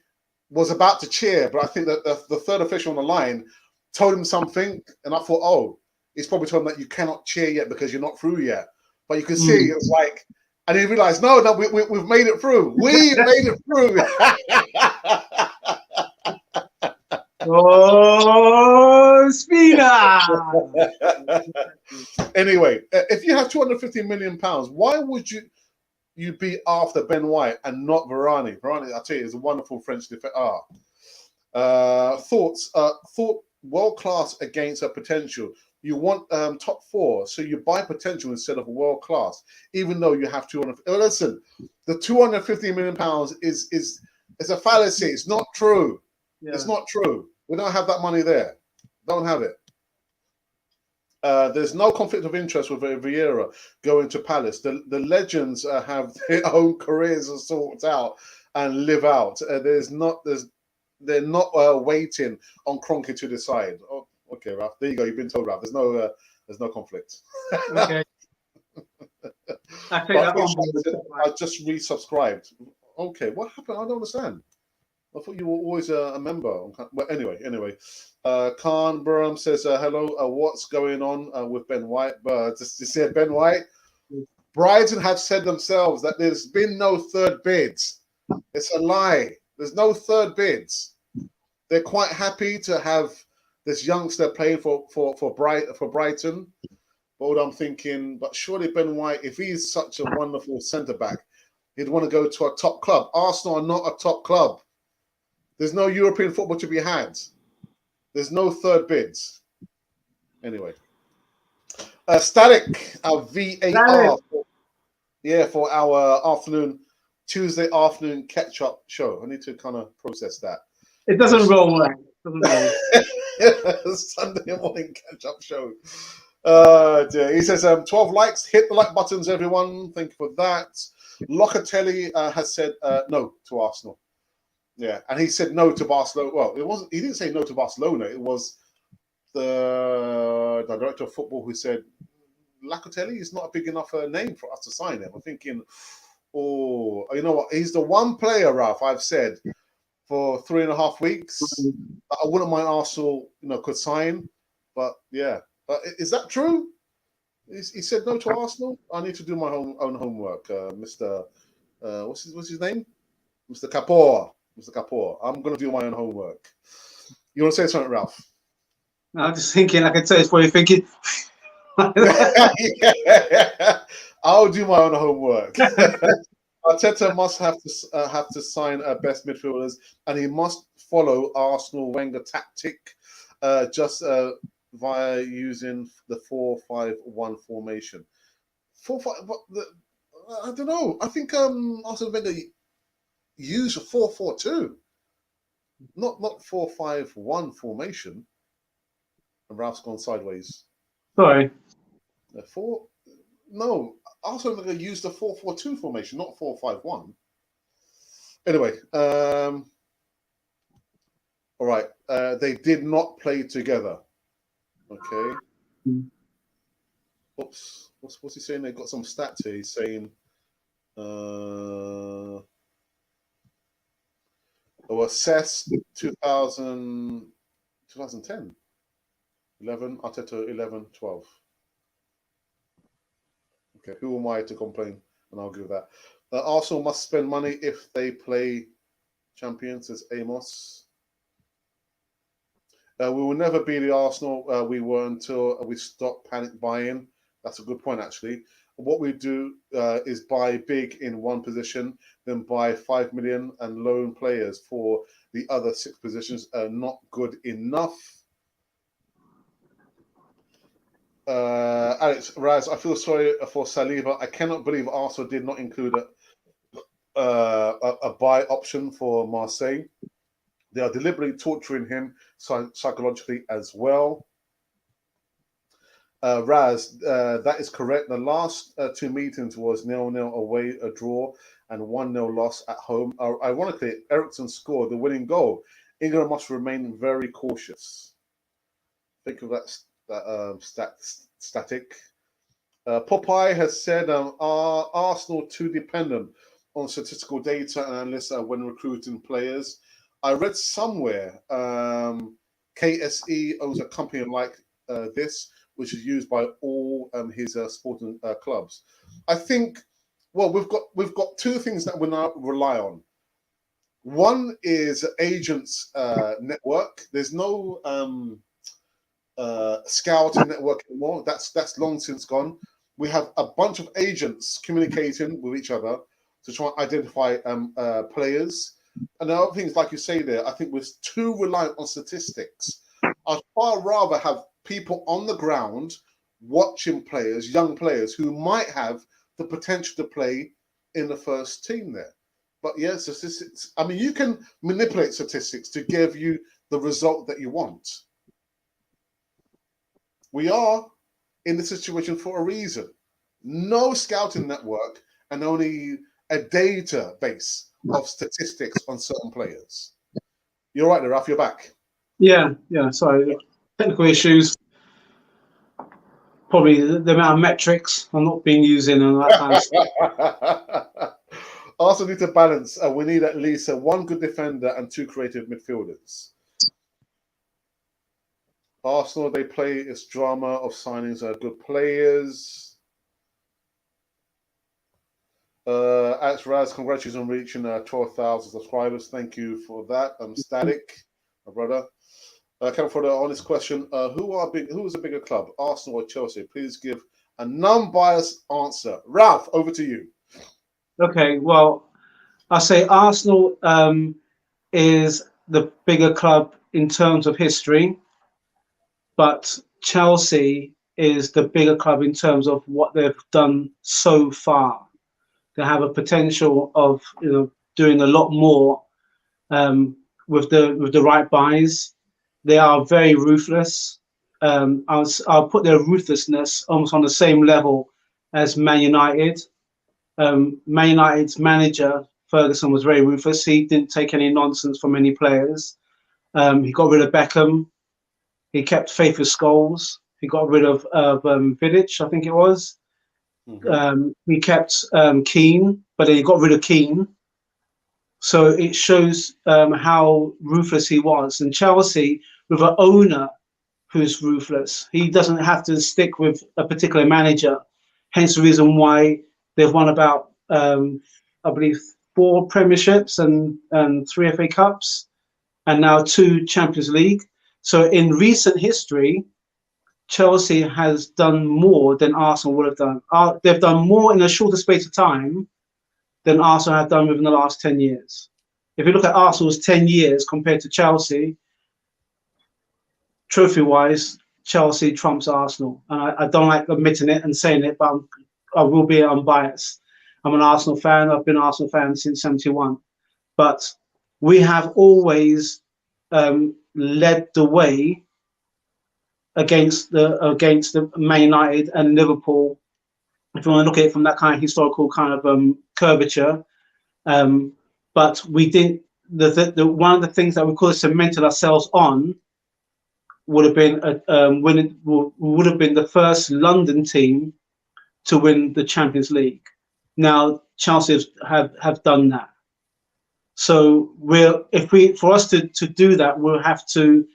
was about to cheer, but I think that the third official on the line told him something, and I thought, oh, he's probably told him that you cannot cheer yet because you're not through yet. But you can see it was like, and he realized, no, we've made it through. We made it through. Oh, Spina! Anyway, if you have £250 million, why would you be after Ben White and not Varane? Varane, I tell you, is a wonderful French defender. Thought world class against a potential. You want top 4, so you buy potential instead of world class, even though you have 200. Listen, the £250 million is a fallacy. It's not true. Yeah. It's not true. We don't have that money there. Don't have it. There's no conflict of interest with Vieira going to Palace. The legends have their own careers to sort out and live out. They're not waiting on Kroenke to decide. Oh, okay, Ralph. There you go. You've been told, Ralph. There's no conflict. Okay. I just resubscribed. Okay, what happened? I don't understand. I thought you were always a member. But anyway. Khan Burham says, hello, what's going on with Ben White? Just said Ben White. Brighton have said themselves that there's been no third bids. It's a lie. There's no third bids. They're quite happy to have this youngster playing for Brighton. But what I'm thinking, but surely Ben White, if he's such a wonderful centre-back, he'd want to go to a top club. Arsenal are not a top club. There's no European football to be had. There's no third bids. Anyway. Static, our VAR. For our Tuesday afternoon catch-up show. I need to kind of process that. It doesn't roll, right? Sunday morning catch-up show. Dear. He says 12 likes. Hit the like buttons, everyone. Thank you for that. Locatelli has said no to Arsenal. Yeah, and he said no to Barcelona. Well, it wasn't. He didn't say no to Barcelona. It was the director of football who said Locatelli is not a big enough name for us to sign him. I'm thinking, oh, you know what? He's the one player, Ralph, I've said for 3.5 weeks that I wouldn't mind Arsenal, could sign. But yeah, is that true? He said no to Arsenal. I need to do my own homework, Mister. What's his name? Mr. Kapoor. Mr. Kapoor. I'm gonna do my own homework. You want to say something, Ralph? I'm just thinking. I can tell it's what you're thinking. Yeah. I'll do my own homework. Arteta must have to sign best midfielders, and he must follow Arsenal Wenger tactic, just via using the 4-5-1 formation. 4-5. I don't know. I think Arsenal Wenger used a 4-4-2, not 4-5-1 formation. And Ralph's gone sideways. Sorry. No, Arsenal Wenger used the 4-4-2 formation, not 4-5-1. Anyway, all right. They did not play together. Okay. Oops. What's he saying? They got some stats here. He's saying assessed 2010. 11, Arteta 11, 12. Okay, who am I to complain and argue with that? Arsenal must spend money if they play champions, says Amos. We will never be the Arsenal we were until we stopped panic buying. That's a good point, actually. What we do is buy big in one position, then buy 5 million and loan players for the other 6 positions. Not good enough. Alex Raz, I feel sorry for Saliba. I cannot believe Arsenal did not include a buy option for Marseille. They are deliberately torturing him psychologically as well. Raz, that is correct. The last 2 meetings was 0-0 away, a draw, and 1-0 loss at home. Ironically, Eriksen scored the winning goal. England must remain very cautious. Think of that static. Popeye has said, are Arsenal too dependent on statistical data and analysts when recruiting players? I read somewhere KSE owns a company like this, which is used by all his sporting clubs. I think, well, we've got 2 things that we now rely on. One is agents network. There's no scouting network anymore. That's long since gone. We have a bunch of agents communicating with each other to try and identify players. And the other things, like you say there, I think we're too reliant on statistics. I'd far rather have people on the ground watching players, young players, who might have the potential to play in the first team there. But yeah, statistics, I mean, you can manipulate statistics to give you the result that you want. We are in this situation for a reason. No scouting network and only a database of statistics on certain players. You're right there, Ralph, you're back. Yeah. Sorry, technical issues. Probably the amount of metrics I'm not being using and that kind of stuff. Also need to balance. We need at least 1 good defender and 2 creative midfielders. Arsenal, they play its drama of signings good players. Alex Raz, congratulations on reaching 12,000 subscribers. Thank you for that. Static, my brother. Coming for the honest question, who is a bigger club, Arsenal or Chelsea? Please give a non-biased answer. Ralph, over to you. Okay, well, I say Arsenal is the bigger club in terms of history, but Chelsea is the bigger club in terms of what they've done so far. They have a potential of doing a lot more with the right buys. They are very ruthless. I'll put their ruthlessness almost on the same level as Man United. Man United's manager Ferguson was very ruthless. He didn't take any nonsense from any players. He got rid of Beckham. He kept faith with Scholes. He got rid of Vidic, I think it was. He kept Keane, but then he got rid of Keane. So it shows how ruthless he was. And Chelsea, with an owner who's ruthless, he doesn't have to stick with a particular manager. Hence the reason why they've won about, I believe, 4 premierships and 3 FA Cups, and now 2 Champions League. So in recent history, Chelsea has done more than Arsenal would have done. They've done more in a shorter space of time than Arsenal have done within the last 10 years. If you look at Arsenal's 10 years compared to Chelsea, trophy-wise, Chelsea trumps Arsenal. And I don't like admitting it and saying it, but I will be unbiased. I'm an Arsenal fan. I've been an Arsenal fan since '71. But we have always led the way against the Man United and Liverpool, if you want to look at it from that kind of historical kind of curvature. But we didn't. One of the things that we could have cemented ourselves on would have been would have been the first London team to win the Champions League. Now Chelsea have done that. So for us to do that, we'll have to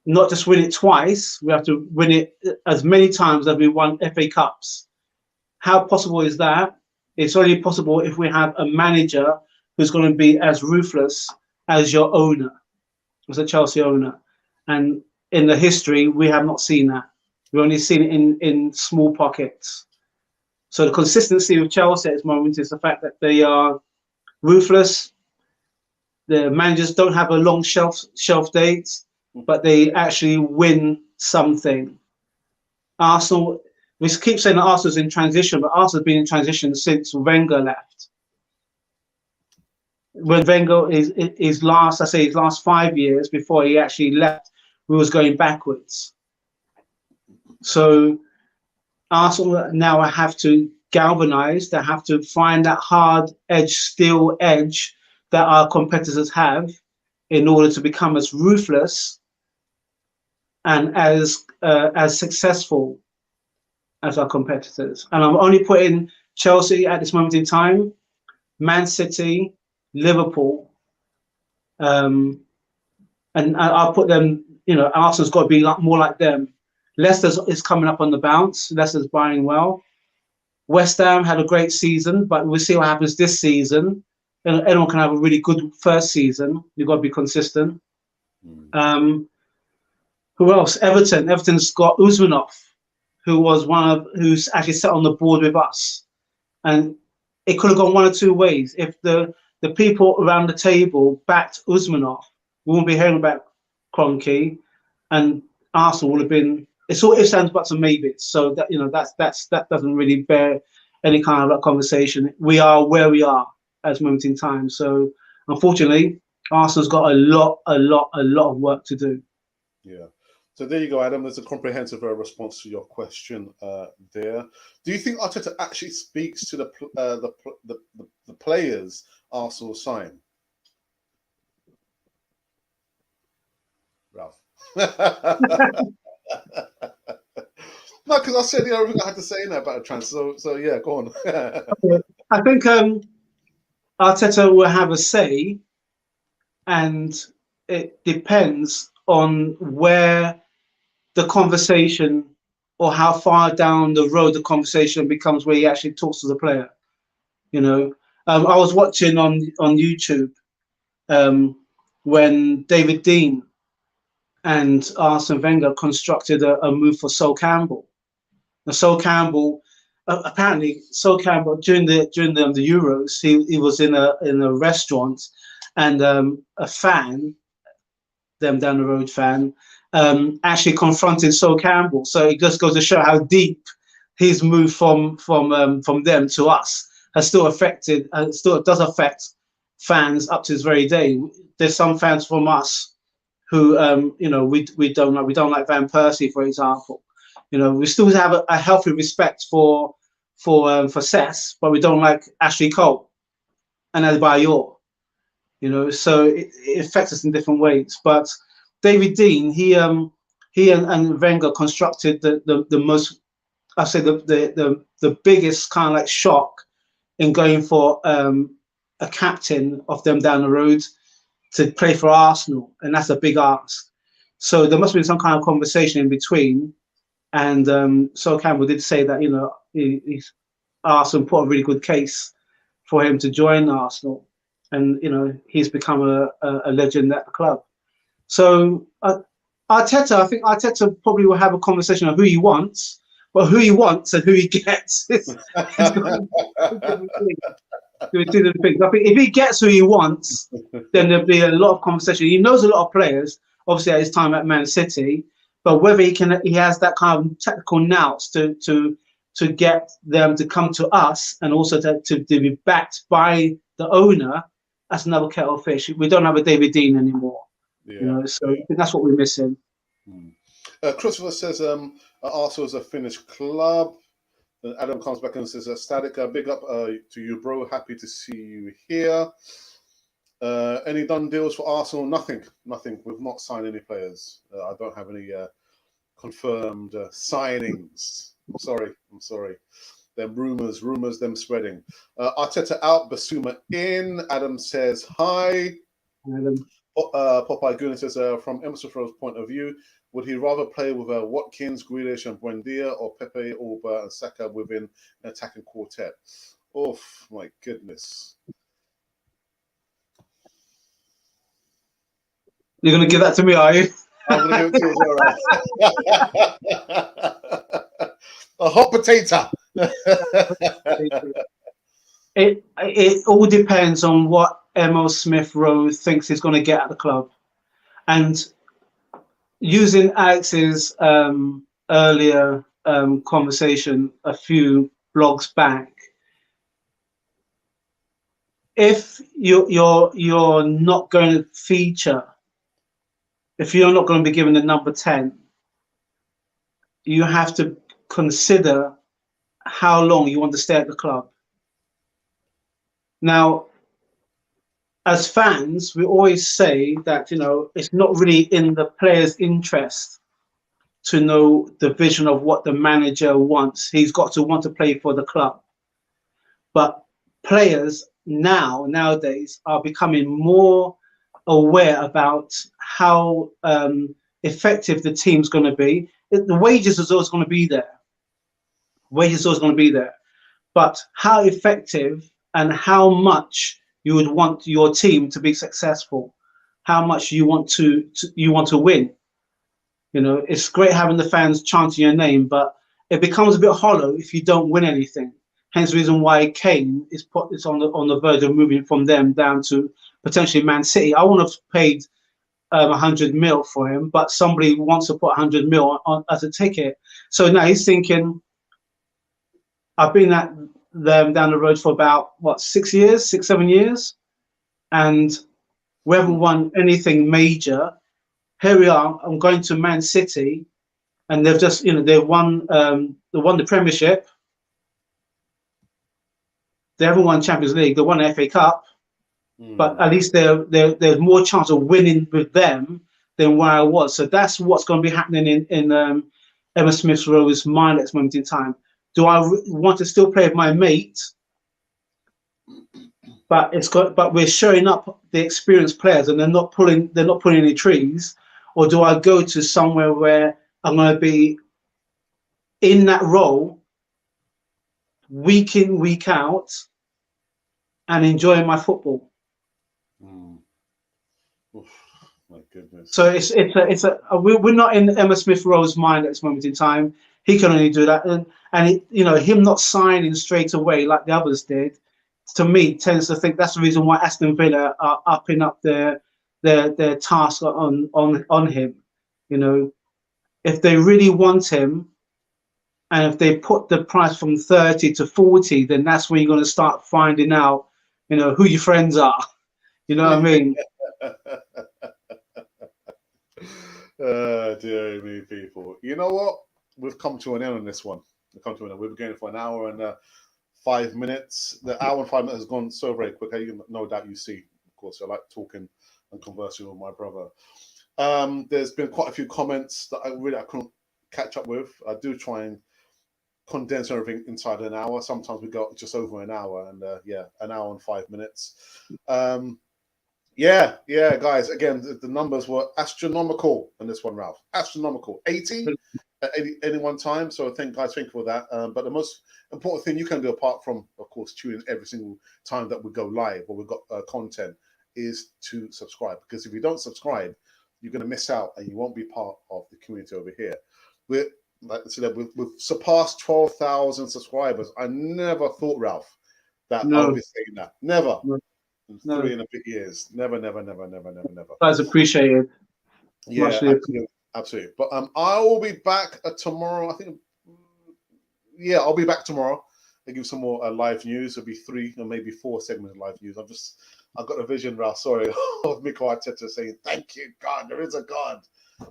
not just win it twice, we have to win it as many times as we won FA Cups. How possible is that? It's only possible if we have a manager who's going to be as ruthless as your owner, as a Chelsea owner. And in the history, we have not seen that. We've only seen it in small pockets. So the consistency of Chelsea at this moment is the fact that they are ruthless. The managers don't have a long shelf dates, but they actually win something. Arsenal, we keep saying that Arsenal's in transition, but Arsenal's been in transition since Wenger left. When Wenger his last 5 years before he actually left, we was going backwards. So Arsenal now have to galvanize. They have to find that hard edge, steel edge that our competitors have in order to become as ruthless and as successful as our competitors. And I'm only putting Chelsea at this moment in time, Man City, Liverpool, and I'll put them, Arsenal's got to be more like them. Leicester is coming up on the bounce. Leicester's buying well. West Ham had a great season, but we'll see what happens this season. Anyone can have a really good first season. You've got to be consistent. Who else? Everton. Everton's got Usmanov, who's actually sat on the board with us. And it could have gone one of two ways. If the people around the table backed Usmanov, we wouldn't be hearing about Kroenke, and Arsenal would have been. It's all ifs, ands, buts, and maybes. So that doesn't really bear any kind of conversation. We are where we are at this moment in time. So unfortunately, Arsenal's got a lot of work to do. Yeah. So there you go, Adam. There's a comprehensive response to your question there. Do you think Arteta actually speaks to the players Arsenal sign? Ralph. No, because I said everything I had to say in there about a transfer. So yeah, go on. I think Arteta will have a say, and it depends on where the conversation or how far down the road the conversation becomes where he actually talks to the player. I was watching on YouTube when David Dean and Arsene Wenger constructed a move for Sol Campbell. Now, Sol Campbell, apparently, Sol Campbell during the Euros, he was in a restaurant, and a fan, them down the road fan, actually confronted Sol Campbell. So it just goes to show how deep his move from them to us has still affected, still does affect fans up to this very day. There's some fans from us who we don't like. We don't like Van Persie, for example. We still have a healthy respect for Cess, but we don't like Ashley Cole and Adebayor. So it affects us in different ways. But David Dein, he and Wenger constructed the most, I say the biggest kind of like shock in going for a captain of them down the road to play for Arsenal, and that's a big ask. So there must have been some kind of conversation in between, and Sol Campbell did say that he's Arsenal put a really good case for him to join Arsenal, and he's become a legend at the club. So Arteta, I think Arteta probably will have a conversation on who he wants, but who he wants and who he gets is two different things. I think if he gets who he wants, then there'll be a lot of conversation. He knows a lot of players, obviously at his time at Man City, but whether he has that kind of technical nous to get them to come to us and also to be backed by the owner, that's another kettle of fish. We don't have a David Dein anymore. So I think that's what we're missing. Christopher says Arsenal is a finished club. Then Adam comes back and says, Static, big up to you, bro. Happy to see you here. Any done deals for Arsenal? Nothing. We've not signed any players. I don't have any confirmed signings. I'm sorry. Them rumors, them spreading. Arteta out, Basuma in. Adam says hi. Adam. Popeye Gooner says, from Emerson Rowe's point of view, would he rather play with Watkins, Grealish, and Buendia, or Pepe, Auba, and Saka within an attacking quartet? Oh my goodness! You're going to give that to me, are you? I'm going to give it to you. All right. A hot potato. It all depends on what Emil Smith Rowe thinks he's going to get at the club, and using Alex's earlier conversation a few blogs back, if you're not going to feature, if you're not going to be given the number 10, you have to consider how long you want to stay at the club. Now, as fans, we always say that, it's not really in the player's interest to know the vision of what the manager wants. He's got to want to play for the club. But players nowadays are becoming more aware about how effective the team's going to be. The wages is always going to be there. But how effective and how much you would want your team to be successful, how much you want to win. It's great having the fans chanting your name, but it becomes a bit hollow if you don't win anything. Hence the reason why Kane is on the verge of moving from them down to potentially Man City. I wouldn't have paid 100 mil for him, but somebody wants to put 100 mil on as a ticket. So now he's thinking, I've been at them down the road for about 6 years, 7 years, and we haven't won anything major. Here we are. I'm going to Man City, and they've just they won the Premiership. They haven't won Champions League. They won the FA Cup, but at least there's more chance of winning with them than where I was. So that's what's going to be happening in Emma Smith Rowe's mind at this moment in time. Do I want to still play with my mate? But we're showing up the experienced players, and they're not pulling any trees. Or do I go to somewhere where I'm going to be in that role, week in, week out, and enjoying my football? Oof, my goodness. So we're not in Emma Smith Rowe's mind at this moment in time. He can only do that, and him not signing straight away like the others did, to me, tends to think that's the reason why Aston Villa are upping up their task on him. If they really want him, and if they put the price from 30 to 40, then that's when you're going to start finding out, who your friends are. You know what I mean? Dear me, people. You know what? We've come to an end on this one. We've come to an end. We've been going for an hour and 5 minutes. The hour and 5 minutes has gone so very quick. No doubt you see. Of course, I like talking and conversing with my brother. There's been quite a few comments that I couldn't catch up with. I do try and condense everything inside an hour. Sometimes we go just over an hour, and an hour and 5 minutes. Yeah, guys. Again, the numbers were astronomical in this one, Ralph. Astronomical. 80 at any one time. So thank you for that. But the most important thing you can do, apart from, of course, tuning every single time that we go live or we've got content, is to subscribe. Because if you don't subscribe, you're going to miss out and you won't be part of the community over here. We've surpassed 12,000 subscribers. I never thought, Ralph, that I would be saying that. Never. No. 3 and a bit years. Never. That's appreciated. Yeah, absolutely. But I will be back tomorrow. I think, I'll be back tomorrow. I'll give some more live news. It'll be 3 or maybe 4 segments of live news. I've got a vision, Ralph, sorry, of Mikel Arteta saying, "Thank you, God, there is a God."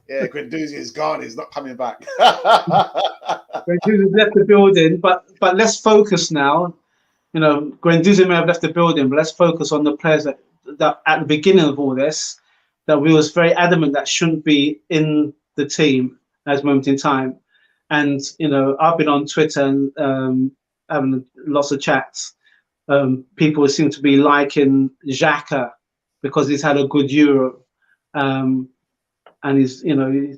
Yeah, Guendouzi is gone. He's not coming back. Guendouzi left the building, but let's focus now. You know, Guendouzi may have left the building, but let's focus on the players that at the beginning of all this, that we was very adamant that shouldn't be in the team at this moment in time. And, you know, I've been on Twitter and having lots of chats. People seem to be liking Xhaka because he's had a good Euro. And he's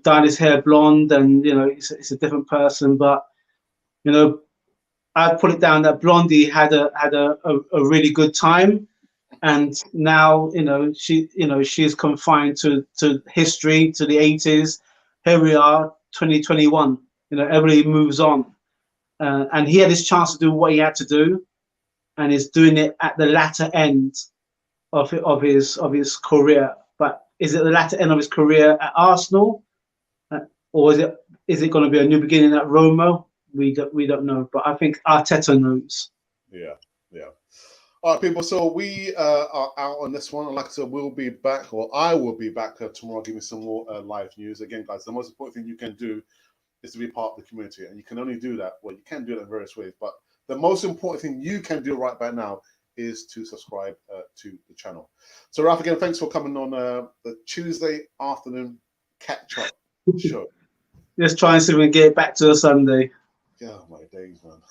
dyed his hair blonde and, he's a different person. But, I put it down that Blondie had a really good time, and now she's confined to history, to the 80s. Here we are, 2021. Everybody moves on, and he had his chance to do what he had to do, and he's doing it at the latter end of his career. But is it the latter end of his career at Arsenal, or is it going to be a new beginning at Roma? We don't know, but I think Arteta knows. Yeah. All right, people. So we are out on this one. And like I said, we'll be back, or I will be back tomorrow, giving some more live news. Again, guys, the most important thing you can do is to be part of the community, and you can only do that. Well, you can do it in various ways, but the most important thing you can do right by now is to subscribe to the channel. So, Ralph, again, thanks for coming on the Tuesday afternoon catch-up show. Let's try and see if we can get back to a Sunday. Oh, my days, man.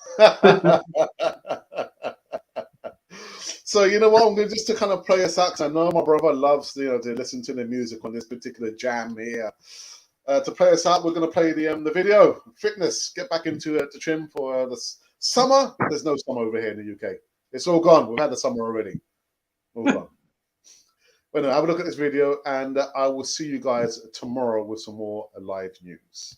So, you know what? I'm going to just to kind of play us out, because I know my brother loves to listen to the music on this particular jam here. To play us out, we're going to play the video. Fitness, get back into the trim for the summer. There's no summer over here in the UK. It's all gone. We've had the summer already. All gone. But no, have a look at this video, and I will see you guys tomorrow with some more live news.